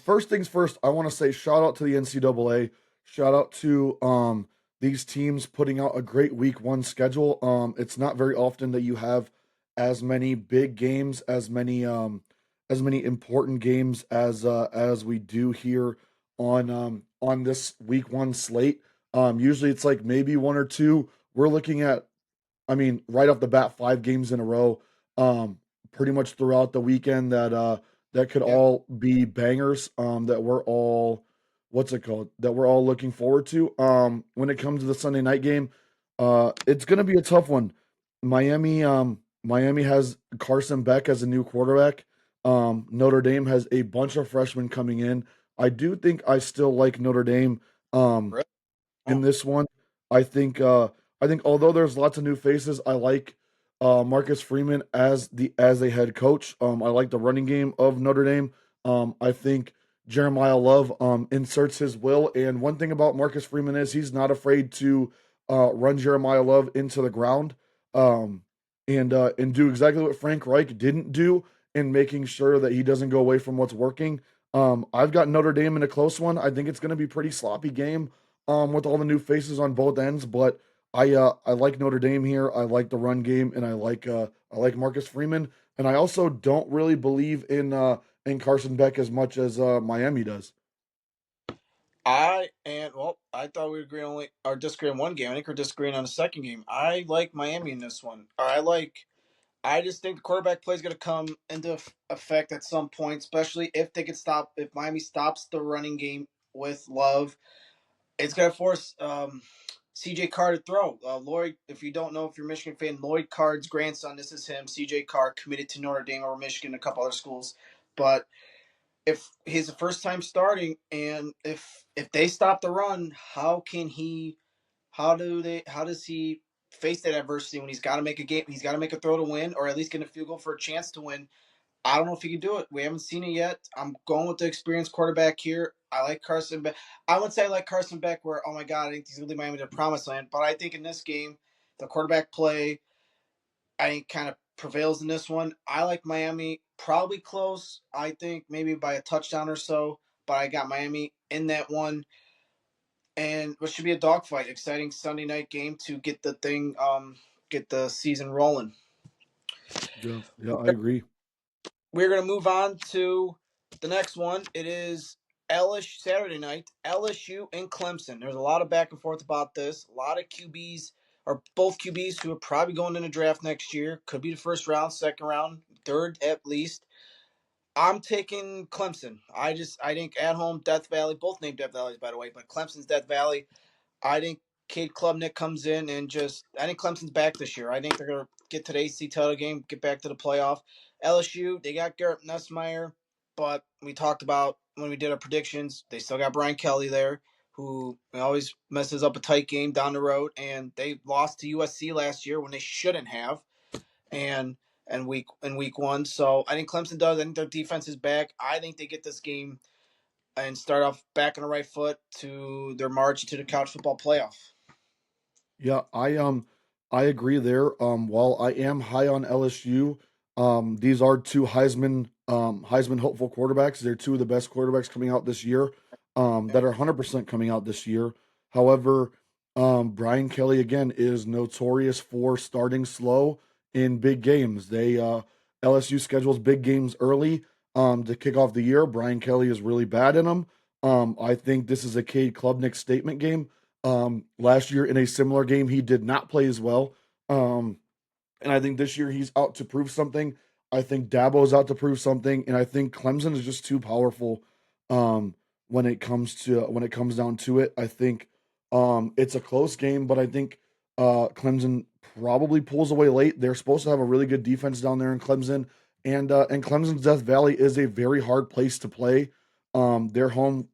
First things first, I want to say shout out to the NCAA. Shout out to these teams putting out a great week 1 schedule. It's not very often that you have as many big games, as many important games as we do here on this week 1 slate. Usually it's like maybe one or two. We're looking at, I mean, right off the bat, 5 games in a row, um, pretty much throughout the weekend that could Yeah, all be bangers. That we're all, what's it called? That we're all looking forward to. When it comes to the Sunday night game, it's gonna be a tough one. Miami has Carson Beck as a new quarterback. Notre Dame has a bunch of freshmen coming in. I do think I still like Notre Dame. Um, Really? in Oh, this one. I think I think although there's lots of new faces, I like Marcus Freeman as a head coach. I like the running game of Notre Dame. I think Jeremiah Love inserts his will, and one thing about Marcus Freeman is he's not afraid to run Jeremiah Love into the ground, um, and do exactly what Frank Reich didn't do in making sure that he doesn't go away from what's working. I've got Notre Dame in a close one. I think it's going to be a pretty sloppy game with all the new faces on both ends. But I like Notre Dame here. I like the run game, and I like Marcus Freeman, and I also don't really believe in Carson Beck as much as Miami does. I thought we agree only or disagree on one game. I think we're disagreeing on the second game. I like Miami in this one. I just think the quarterback play is going to come into effect at some point, especially if they could stop if Miami stops the running game with Love. It's going to force CJ Carr to throw. Lloyd, if you don't know, if you're a Michigan fan, Lloyd Carr's grandson, this is him. CJ Carr committed to Notre Dame over Michigan and a couple other schools, but if he's the first time starting, and if they stop the run, how can he? How does he face that adversity when he's got to make a game? He's got to make a throw to win, or at least get a field goal for a chance to win. I don't know if he can do it. We haven't seen it yet. I'm going with the experienced quarterback here. I like Carson Beck. I wouldn't say I like Carson Beck, where oh my god, I think he's going to lead Miami to the promised land. But I think in this game, the quarterback play, I think kind of prevails in this one. I like Miami probably close. I think maybe by a touchdown or so. But I got Miami in that one, and what should be a dogfight, exciting Sunday night game to get the thing, get the season rolling. Yeah, yeah, I agree. We're gonna move on to the next one. It is LSU Saturday night, LSU and Clemson. There's a lot of back and forth about this. A lot of QBs or both QBs who are probably going in the draft next year. Could be the first round, second round, third at least. I'm taking Clemson. I think at home Death Valley, both named Death Valleys by the way, but Clemson's Death Valley. I think Cade Klubnik comes in and just. I think Clemson's back this year. I think they're gonna get to the AC title game, get back to the playoff. LSU, they got Garrett Nussmeier, but we talked about when we did our predictions, they still got Brian Kelly there, who always messes up a tight game down the road, and they lost to USC last year when they shouldn't have, and week one. So I think Clemson does. I think their defense is back. I think they get this game and start off back on the right foot to their march to the college football playoff. Yeah, I agree there. While I am high on LSU, these are two Heisman hopeful quarterbacks. They're two of the best quarterbacks coming out this year, that are 100% coming out this year. However, Brian Kelly again is notorious for starting slow in big games. They LSU schedules big games early to kick off the year. Brian Kelly is really bad in them. I think this is a Cade Klubnik statement game. Last year in a similar game, he did not play as well. Um, and I think this year he's out to prove something. I think Dabo's out to prove something, and I think Clemson is just too powerful when it comes down to it. I think it's a close game, but I think Clemson probably pulls away late. They're supposed to have a really good defense down there in Clemson, and Clemson's Death Valley is a very hard place to play. Their home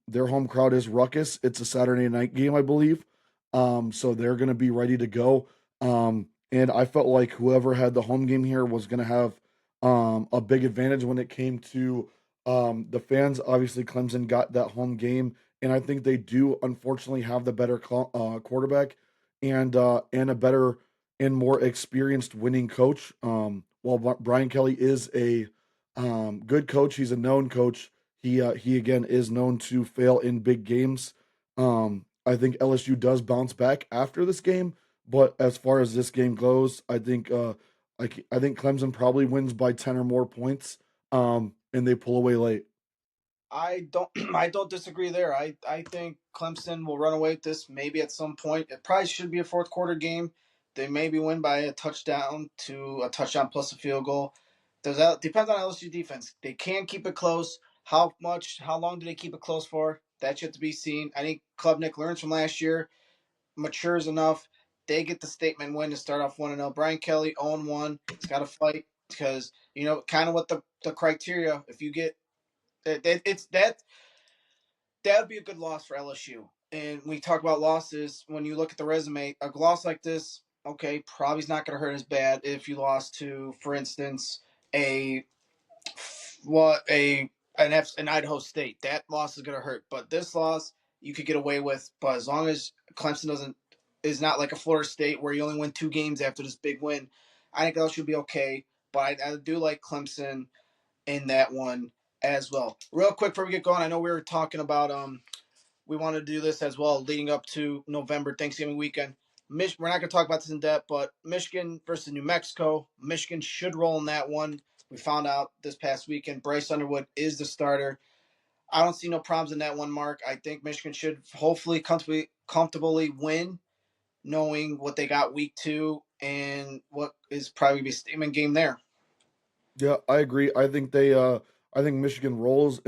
crowd is ruckus. It's a Saturday night game, I believe. So they're going to be ready to go. And I felt like whoever had the home game here was going to have a big advantage when it came to the fans. Obviously, Clemson got that home game, and I think they do unfortunately have the better quarterback and a better and more experienced winning coach. While Brian Kelly is a good coach, he's a known coach. He again is known to fail in big games. I think LSU does bounce back after this game, but as far as this game goes, I think Clemson probably wins by 10 or more points, and they pull away late. I don't I don't disagree there. I think Clemson will run away with this maybe at some point. It probably should be a fourth quarter game. They maybe win by a touchdown plus a field goal. Does that depends on LSU defense. They can keep it close. How long do they keep it close for? That's yet to be seen. I think Klubnik learns from last year, matures enough. They get the statement win to start off 1-0. Brian Kelly 0-1. He's got to fight. because kind of what the criteria. If you get it's that would be a good loss for LSU. And we talk about losses. When you look at the resume, a loss like this, okay, probably is not going to hurt as bad if you lost to, for instance, a what an Idaho State. That loss is going to hurt, but this loss you could get away with. But as long as Clemson doesn't is not like a Florida State where you only win 2 games after this big win, I think that should be okay. But I do like Clemson in that one as well. Real quick before we get going, I know we were talking about we wanted to do this as well leading up to November Thanksgiving weekend. We're not going to talk about this in depth, but Michigan versus New Mexico. Michigan should roll in that one. We found out this past weekend Bryce Underwood is the starter. I don't see no problems in that one, Mark. I think Michigan should hopefully comfortably win, knowing what they got week 2 and what is probably be a statement game there. Yeah, I agree. I think Michigan rolls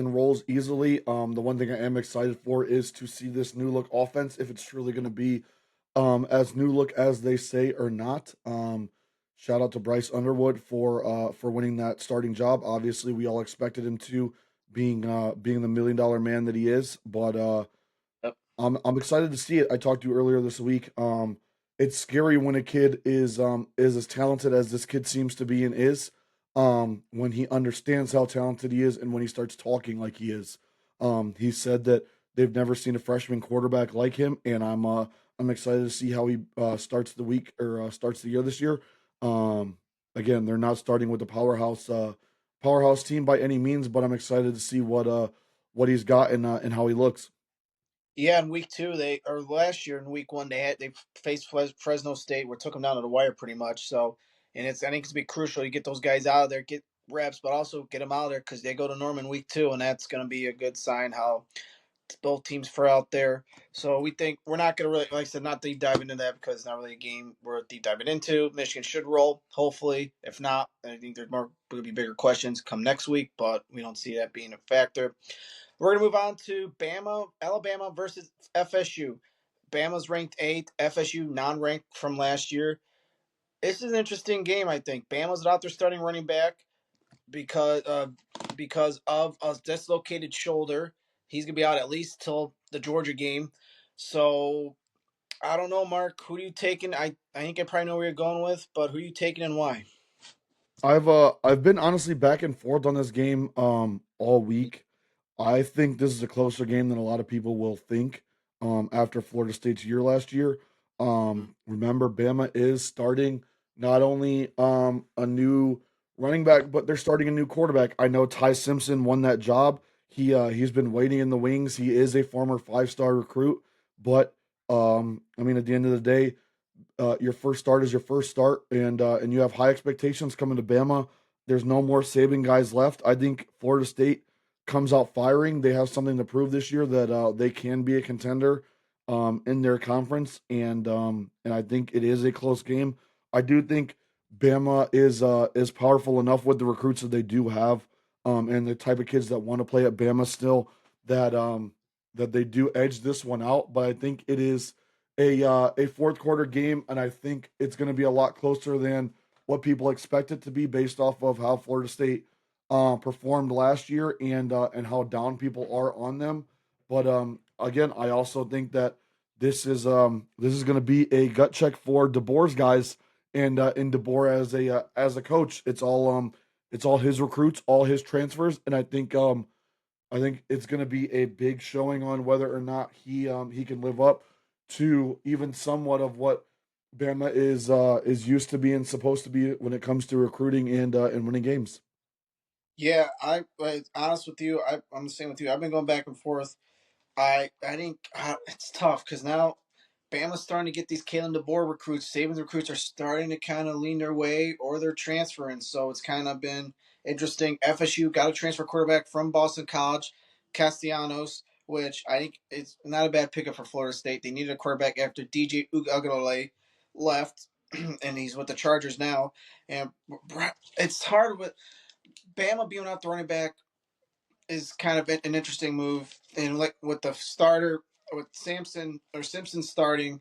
easily. The one thing I am excited for is to see this new look offense, if it's truly going to be as new look as they say or not. Shout out to Bryce Underwood for winning that starting job. Obviously, we all expected him to being the $1 million man that he is, but Yep. I'm excited to see it. I talked to you earlier this week. It's scary when a kid is as talented as this kid seems to be and is. When he understands how talented he is and when he starts talking like he is. He said that they've never seen a freshman quarterback like him, and I'm excited to see how he starts the week or starts the year this year. Again, they're not starting with the powerhouse team by any means, but I'm excited to see what he's got and how he looks. Yeah, in week 2 they or last year in week 1 they faced Fresno State, where took them down to the wire pretty much. So, and I think it's gonna be crucial to get those guys out of there, get reps, but also get them out of there because they go to Norman week 2, and that's gonna be a good sign how both teams for out there. So we think we're not gonna really, like I said, not deep dive into that because it's not really a game we're deep diving into. Michigan should roll, hopefully. If not, I think there's more going to be bigger questions come next week, but we don't see that being a factor. We're going to move on to Alabama versus FSU. Bama's ranked 8th, FSU non-ranked from last year. This is an interesting game, I think. Bama's out there starting running back because of a dislocated shoulder. He's gonna be out at least till the Georgia game. So I don't know, Mark. Who are you taking? I think I probably know where you're going with, but who are you taking and why? I've been honestly back and forth on this game all week. I think this is a closer game than a lot of people will think. After Florida State's year last year, remember Bama is starting not only a new running back, but they're starting a new quarterback. I know Ty Simpson won that job. He's been waiting in the wings. He is a former 5-star recruit, but I mean at the end of the day, your first start is your first start, and you have high expectations coming to Bama. There's no more Saban guys left. I think Florida State comes out firing. They have something to prove this year that they can be a contender in their conference, and I think it is a close game. I do think Bama is powerful enough with the recruits that they do have, and the type of kids that want to play at Bama still that they do edge this one out. But I think it is a fourth quarter game, and I think it's going to be a lot closer than what people expect it to be based off of how Florida State performed last year and how down people are on them. But again, I also think that this is going to be a gut check for DeBoer's guys and DeBoer as a coach. It's all his recruits, all his transfers, and I think it's going to be a big showing on whether or not he can live up to even somewhat of what Bama is used to being supposed to be when it comes to recruiting and winning games. Yeah, honest with you, I'm the same with you. I've been going back and forth. I think it's tough because now Bama's starting to get these Kalen DeBoer recruits. Saban's recruits are starting to kind of lean their way, or they're transferring. So it's kind of been interesting. FSU got a transfer quarterback from Boston College, Castellanos, which I think is not a bad pickup for Florida State. They needed a quarterback after DJ Ugalele left, and he's with the Chargers now. And it's hard with Bama being out the running back is kind of an interesting move. And like with the starter with Simpson starting,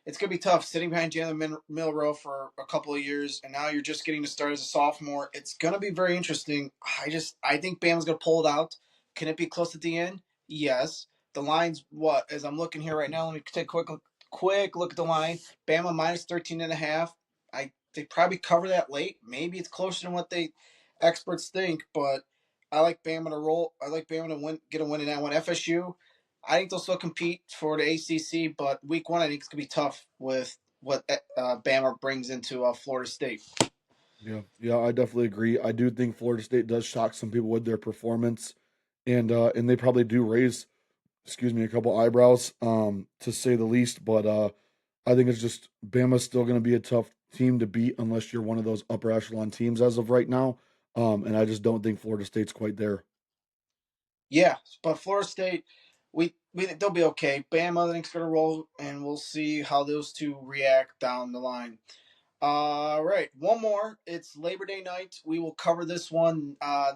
it's gonna be tough sitting behind Jalen Milroe for a couple of years, and now you're just getting to start as a sophomore. It's gonna be very interesting. I think Bama's gonna pull it out. Can it be close at the end? Yes. The line's what? As I'm looking here right now, let me take a quick look at the line. Bama minus 13.5. They probably cover that late. Maybe it's closer than what they experts think, but I like Bama to roll. I like Bama to get a win in that one. FSU, I think they'll still compete for the ACC, but week one I think it's gonna be tough with what Bama brings into Florida State. Yeah, yeah, I definitely agree. I do think Florida State does shock some people with their performance, and they probably do raise, excuse me, a couple eyebrows, to say the least. But I think it's just Bama's still going to be a tough team to beat unless you're one of those upper echelon teams as of right now. And I just don't think Florida State's quite there. Yeah, but Florida State, we they'll be okay. Bama I think's gonna roll, and we'll see how those two react down the line. All right, one more. It's Labor Day night. We will cover this one in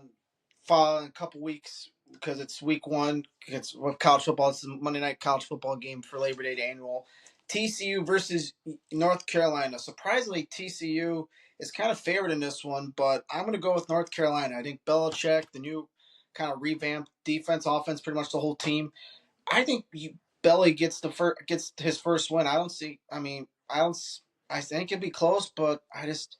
a couple weeks because it's week one. It's with college football. It's the Monday night college football game for Labor Day annual. TCU versus North Carolina. Surprisingly, TCU is kind of favored in this one, but I'm going to go with North Carolina. I think Belichick, the new kind of revamped defense, offense, pretty much the whole team. I think Belly gets his first win. I don't see. I mean, I don't. I think it'd be close, but I just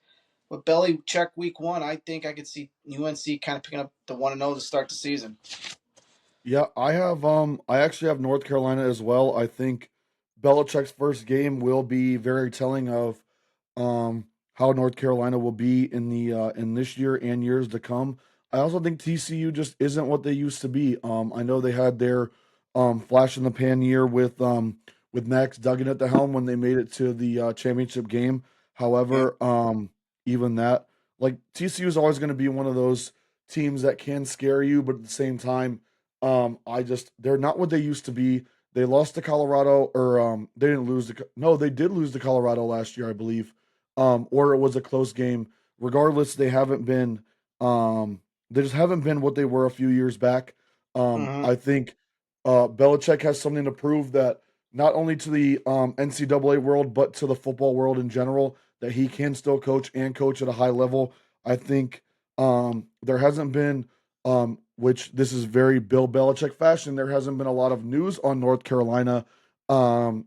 with Belly check week one. I think I could see UNC kind of picking up the 1-0 to start the season. Yeah, I actually have North Carolina as well. I think Belichick's first game will be very telling of how North Carolina will be in the in this year and years to come. I also think TCU just isn't what they used to be. I know they had their flash in the pan year with Max Duggan at the helm when they made it to the championship game. Mm, However, even that, like TCU is always going to be one of those teams that can scare you, but at the same time, they're not what they used to be. They lost to Colorado, or they didn't lose to. No, they did lose to Colorado last year, I believe, or it was a close game. Regardless, they haven't been. They just haven't been what they were a few years back. mm-hmm. I think Belichick has something to prove that not only to the NCAA world, but to the football world in general, that he can still coach and coach at a high level. I think there hasn't been which this is very Bill Belichick fashion. There hasn't been a lot of news on North Carolina,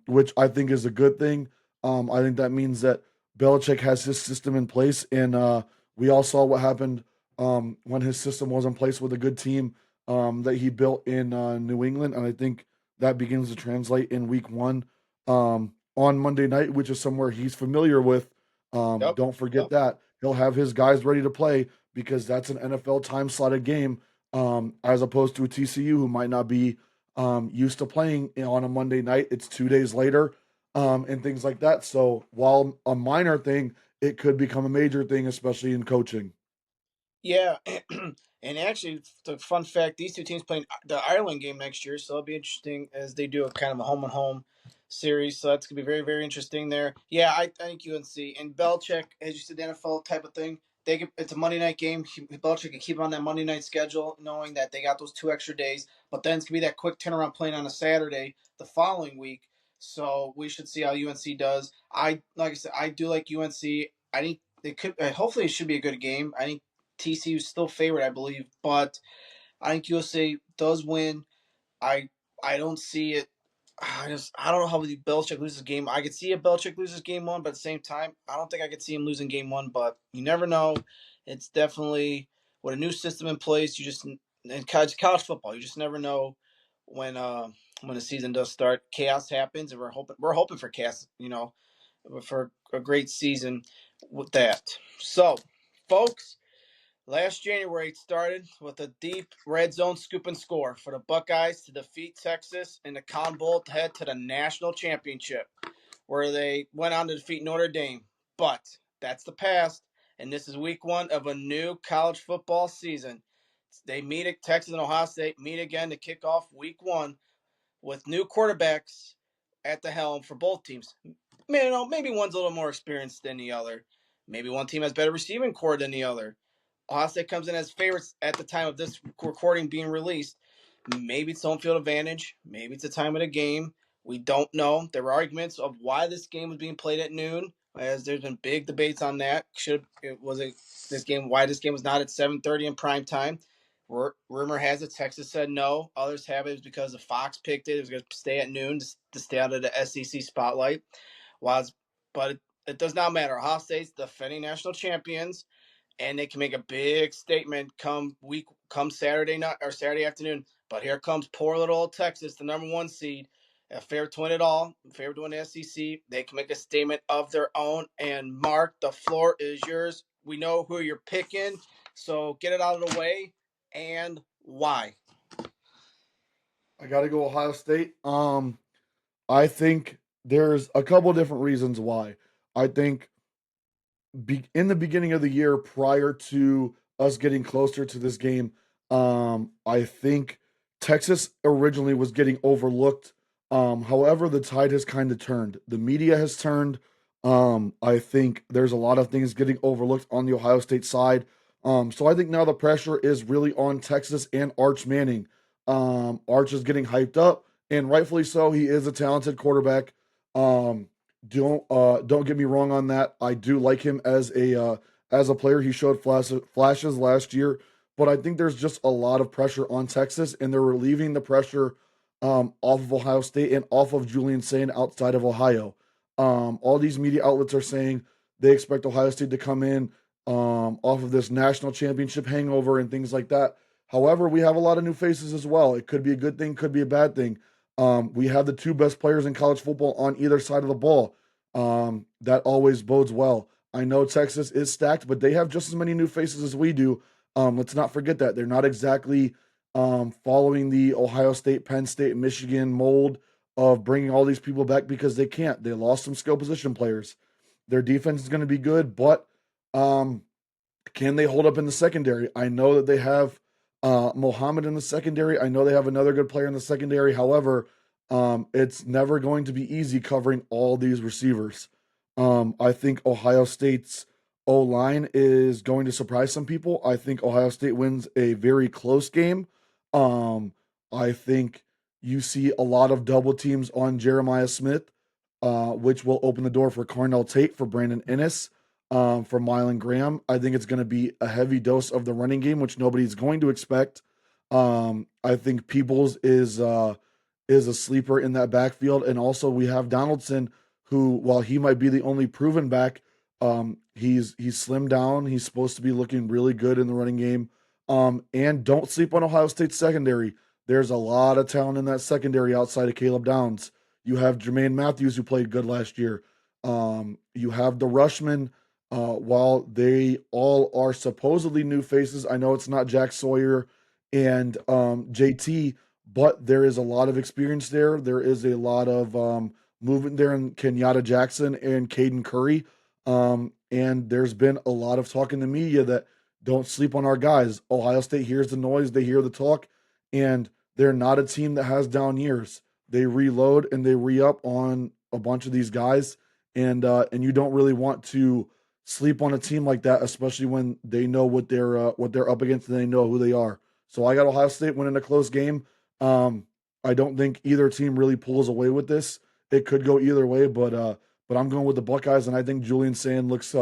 which I think is a good thing. I think that means that Belichick has his system in place, and we all saw what happened when his system was in place with a good team that he built in New England, and I think that begins to translate in Week One on Monday night, which is somewhere he's familiar with. Yep. Don't forget Yep. that he'll have his guys ready to play because that's an NFL time slotted game, as opposed to a TCU who might not be used to playing on a Monday night. It's 2 days later, and things like that. So while a minor thing, it could become a major thing, especially in coaching. Yeah, and actually, the fun fact: these two teams playing the Ireland game next year, so it'll be interesting as they do a kind of a home and home series. So that's gonna be very very interesting there. Yeah, I think UNC and Belichick, as you said, the NFL type of thing. It's a Monday night game. Belichick can keep on that Monday night schedule, knowing that they got those 2 extra days. But then it's gonna be that quick turnaround playing on a Saturday the following week. So we should see how UNC does. Like I said, I do like UNC. I think they could. Hopefully, it should be a good game. I think TCU is still favored, I believe, but I think USA does win. I I don't see it. I don't know how Belichick loses game. I could see if Belichick loses game one, but at the same time, I don't think I could see him losing game one. But you never know. It's definitely with a new system in place. You just in college football, you just never know when uh when the season does start. Chaos happens, and we're hoping for chaos. For a great season with that. So, folks. Last January, it started with a deep red zone scoop and score for the Buckeyes to defeat Texas in the Cotton Bowl to head to the national championship, where they went on to defeat Notre Dame. But that's the past, and this is week one of a new college football season. They meet at Texas and Ohio State meet again to kick off week one with new quarterbacks at the helm for both teams. Maybe one's a little more experienced than the other. Maybe one team has better receiving core than the other. Ohio State comes in as favorites at the time of this recording being released. Maybe it's home field advantage. Maybe it's the time of the game. We don't know. There were arguments of why this game was being played at noon, as there's been big debates on that. Should it was it this game why this game was not at 7:30 in prime time? Rumor has it Texas said no. Others have it because the Fox picked it. It was going to stay at noon to stay out of the SEC spotlight. Was but it does not matter. Ohio State's defending national champions, and they can make a big statement come Saturday night or Saturday afternoon. But here comes poor little old Texas, the number one seed, a favorite to win it all, favorite to win the SEC. They can make a statement of their own. And Mark, the floor is yours. We know who you're picking, so get it out of the way and why. I got to go Ohio State. I think there's a couple different reasons why. I think in the beginning of the year, prior to us getting closer to this game, I think Texas originally was getting overlooked. However, the tide has kind of turned. The media has turned. I think there's a lot of things getting overlooked on the Ohio State side. So I think now the pressure is really on Texas and Arch Manning. Arch is getting hyped up, and rightfully so. He is a talented quarterback. Um, don't get me wrong on that. I do like him as a player. He showed flashes last year, but I think there's just a lot of pressure on Texas, and they're relieving the pressure off of Ohio State and off of Julian Sain outside of Ohio. All these media outlets are saying they expect Ohio State to come in off of this national championship hangover and things like that. However, we have a lot of new faces as well. It could be a good thing, could be a bad thing. We have the two best players in college football on either side of the ball. That always bodes well. I know Texas is stacked, but they have just as many new faces as we do. Let's not forget that they're not exactly following the Ohio State, Penn State, Michigan mold of bringing all these people back because they can't. They lost some skill position players. Their defense is going to be good, but um, can they hold up in the secondary? I know that they have Mohammed in the secondary. I know they have another good player in the secondary. However, it's never going to be easy covering all these receivers. I think Ohio State's O line is going to surprise some people. I think Ohio State wins a very close game. Um, I think you see a lot of double teams on Jeremiah Smith, which will open the door for Carnell Tate, for Brandon Ennis, for Mylan Graham. I think it's going to be a heavy dose of the running game, which nobody's going to expect. I think Peoples is a sleeper in that backfield, and also we have Donaldson, who, while he might be the only proven back, he's slimmed down. He's supposed to be looking really good in the running game. And don't sleep on Ohio State's secondary. There's a lot of talent in that secondary outside of Caleb Downs. You have Jermaine Matthews, who played good last year. You have the Rushmen. While they all are supposedly new faces, I know it's not Jack Sawyer and JT, but there is a lot of experience there. There is a lot of movement there in Kenyatta Jackson and Caden Curry. And there's been a lot of talk in the media that don't sleep on our guys. Ohio State hears the noise, they hear the talk, and they're not a team that has down years. They reload and they re-up on a bunch of these guys, and you don't really want to sleep on a team like that, especially when they know what they're up against and they know who they are. So I got Ohio State winning a close game. Um, I don't think either team really pulls away with this. It could go either way, but I'm going with the Buckeyes, and I think Julian Sand looks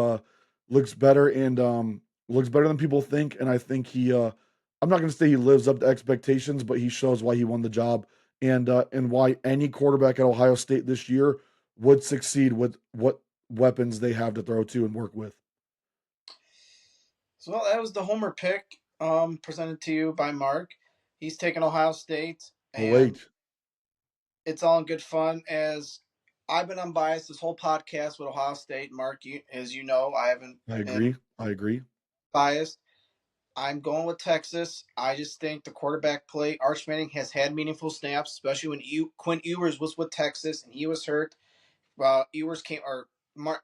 better and looks better than people think. And I think I'm not going to say he lives up to expectations, but he shows why he won the job and why any quarterback at Ohio State this year would succeed with what weapons they have to throw to and work with. So that was the homer pick presented to you by Mark. He's taking Ohio State, Oh and wait, it's all in good fun. As I've been unbiased this whole podcast with Ohio State, Mark, as you know, I haven't I been agree. I agree. biased. I'm going with Texas. I just think the quarterback play, Arch Manning has had meaningful snaps, especially when Quinn Ewers was with Texas and he was hurt. Ewers came or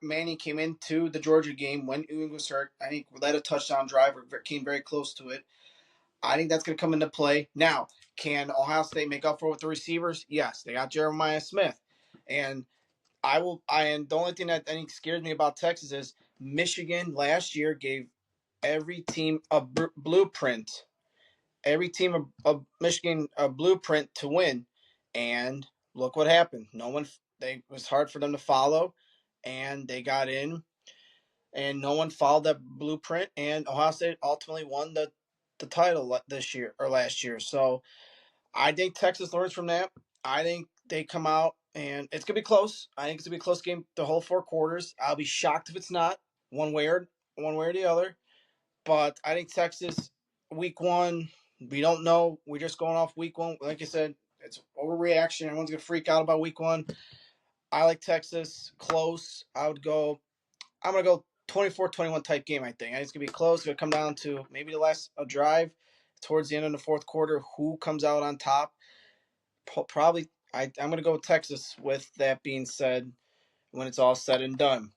Manning came into the Georgia game when Ewers was hurt. I think led a touchdown drive or came very close to it. I think that's going to come into play. Now, can Ohio State make up for it with the receivers? Yes, they got Jeremiah Smith, and I will. And the only thing that I think scares me about Texas is Michigan last year gave every team a blueprint. Every team of Michigan a blueprint to win, and look what happened. No one they it was hard for them to follow, and they got in, and no one followed that blueprint, and Ohio State ultimately won the title this year or last year. So I think Texas learns from that. I think they come out and it's gonna be close. I think it's gonna be a close game the whole 4 quarters. I'll be shocked if it's not one way or the other. But I think Texas week one, we don't know. We're just going off week one. Like I said, it's overreaction. Everyone's gonna freak out about week one. I like Texas close. I'm gonna go 24-21 type game. I think it's gonna be close. It's gonna come down to maybe the last drive towards the end of the fourth quarter. Who comes out on top? Probably. I'm gonna go with Texas. With that being said, when it's all said and done.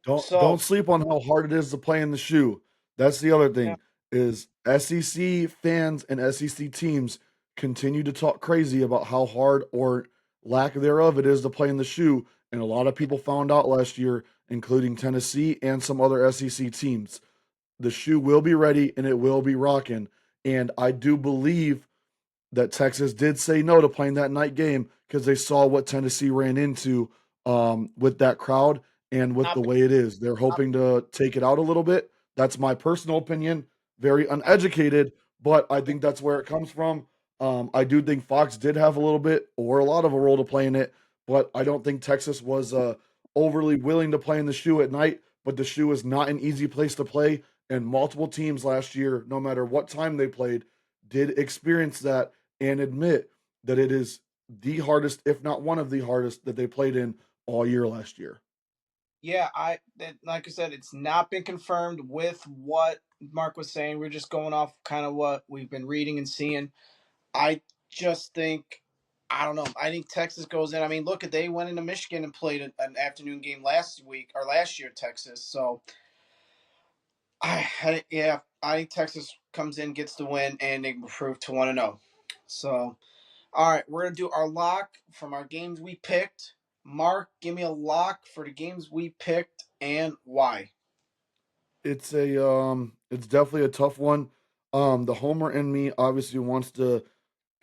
Don't So sleep on how hard it is to play in the shoe. That's the other yeah, thing is SEC fans and SEC teams continue to talk crazy about how hard or lack thereof it is to play in the shoe, and a lot of people found out last year, including Tennessee and some other SEC teams. The shoe will be ready and it will be rocking, and I do believe that Texas did say no to playing that night game because they saw what Tennessee ran into with that crowd and with the not, way it is. They're not, hoping to take it out a little bit. That's my personal opinion. Very not uneducated, but I think that's where it comes from. I do think Fox did have a little bit or a lot of a role to play in it, but I don't think Texas was overly willing to play in the shoe at night. But the shoe is not an easy place to play, and multiple teams last year, no matter what time they played, did experience that and admit that it is the hardest, if not one of the hardest, that they played in all year last year. Yeah, like I said, it's not been confirmed with what Mark was saying. We're just going off kind of what we've been reading and seeing. I just think I don't know. I think Texas goes in. I mean, look at they went into Michigan and played an afternoon game last week or last year, Texas. So yeah, I think Texas comes in, gets the win, and they improve to 1-0. So all right, we're gonna do our lock from our games we picked. Mark, give me a lock for the games we picked and why. It's definitely a tough one. The homer in me obviously wants to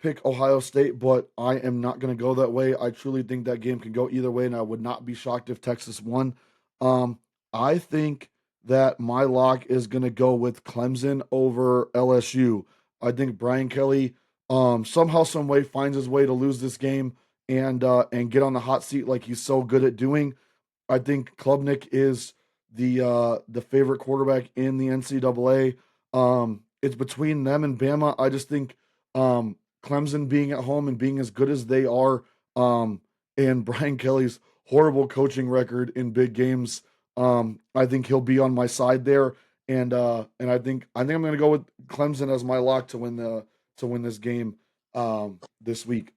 pick Ohio State, but I am not going to go that way. I truly think that game can go either way, and I would not be shocked if Texas won. Um, I think that my lock is going to go with Clemson over LSU. I think Brian Kelly somehow, some way finds his way to lose this game and get on the hot seat like he's so good at doing. I think Klubnik is the favorite quarterback in the NCAA. It's between them and Bama. I just think Clemson being at home and being as good as they are, and Brian Kelly's horrible coaching record in big games, I think he'll be on my side there. And I think I'm going to go with Clemson as my lock to win this game this week.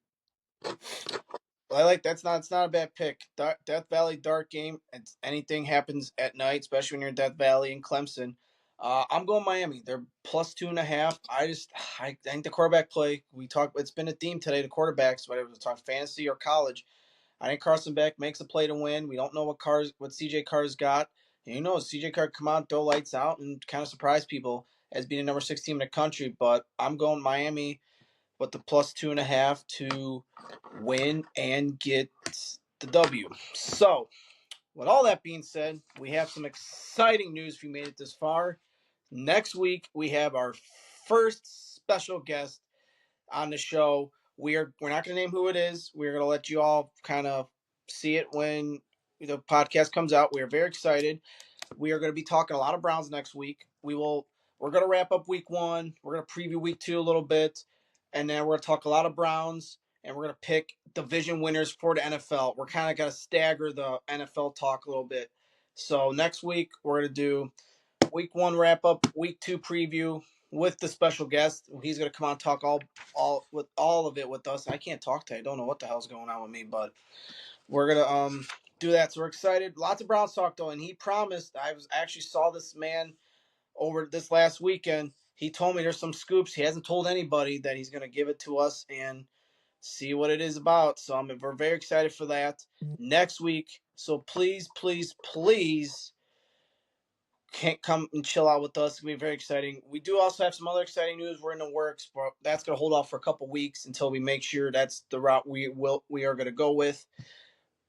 I like that's not it's not a bad pick. Death Valley dark game. It's anything happens at night, especially when you're in Death Valley and Clemson. I'm going Miami. They're +2.5. I think the quarterback play. We talked. It's been a theme today. The quarterbacks, whether it was talk fantasy or college. I think Carson Beck makes a play to win. We don't know what CJ Carr's got. And CJ Carr come out, throw lights out, and kind of surprise people as being the number 6 team in the country. But I'm going Miami with the +2.5 to win and get the W. So, with all that being said, we have some exciting news if you made it this far. Next week, we have our first special guest on the show. We're not going to name who it is. We're going to let you all kind of see it when the podcast comes out. We are very excited. We are going to be talking a lot of Browns next week. We're going to wrap up week 1. We're going to preview week 2 a little bit, and then we're going to talk a lot of Browns, and we're going to pick division winners for the NFL. We're kind of going to stagger the NFL talk a little bit. So next week we're going to do week 1 wrap up, week 2 preview with the special guest. He's going to come on and talk all of it with us. I can't talk today. I don't know what the hell's going on with me, but we're gonna do that. So we're excited. Lots of Browns talk though, and he promised. Actually saw this man over this last weekend. He told me there's some scoops. He hasn't told anybody that he's gonna give it to us and see what it is about. So we're very excited for that next week. So please, please, please can't come and chill out with us. It's gonna be very exciting. We do also have some other exciting news. We're in the works, but that's gonna hold off for a couple weeks until we make sure that's the route we are gonna go with.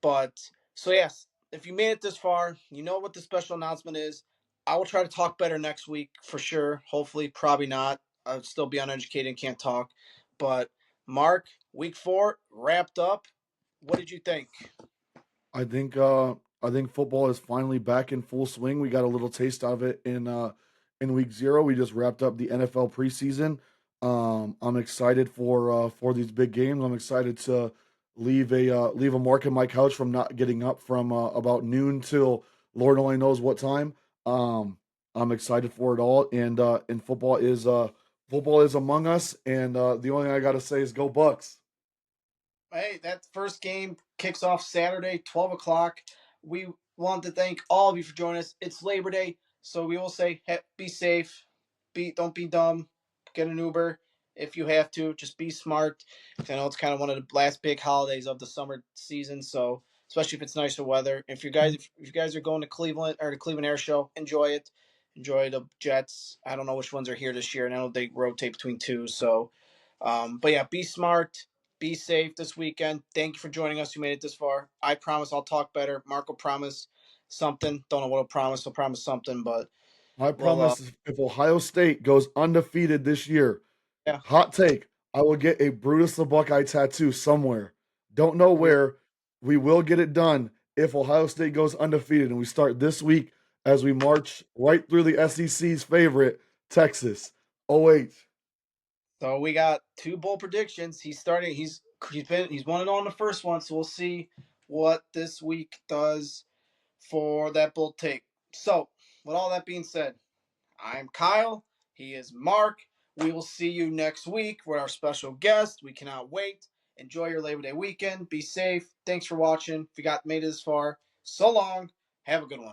But so yes, if you made it this far, you know what the special announcement is. I will try to talk better next week for sure. Hopefully, probably not. I'll still be uneducated and can't talk. But Mark, week 4 wrapped up. What did you think? I think I think football is finally back in full swing. We got a little taste of it in week 0. We just wrapped up the NFL preseason. I'm excited for these big games. I'm excited to leave a mark in my couch from not getting up from about noon till Lord only knows what time. Um, I'm excited for it all, and football is among us. And the only thing I got to say is go Bucks. Hey, that first game kicks off Saturday, 12 o'clock. We want to thank all of you for joining us. It's Labor Day, so we will say be safe, don't be dumb, get an Uber if you have to. Just be smart. I know it's kind of one of the last big holidays of the summer season, so especially if it's nicer weather. If you guys are going to Cleveland or the Cleveland Air Show, enjoy it. Enjoy the Jets. I don't know which ones are here this year, and I know they rotate between two. So, but yeah, be smart, be safe this weekend. Thank you for joining us. You made it this far. I promise I'll talk better. Mark will promise something. Don't know what he'll promise. He'll promise something, but I well, promise if Ohio State goes undefeated this year, yeah. hot take, I will get a Brutus the Buckeye tattoo somewhere. Don't know We where. We will get it done if Ohio State goes undefeated. And we start this week as we march right through the SEC's favorite, Texas. Oh, wait. so we got two bold predictions. He's starting. He's 1-0 on the first one. So we'll see what this week does for that bold take. So with all that being said, I'm Kyle. He is Mark. We will see you next week with our special guest. We cannot wait. Enjoy your Labor Day weekend. Be safe. Thanks for watching. If you got made it this far, so long. Have a good one.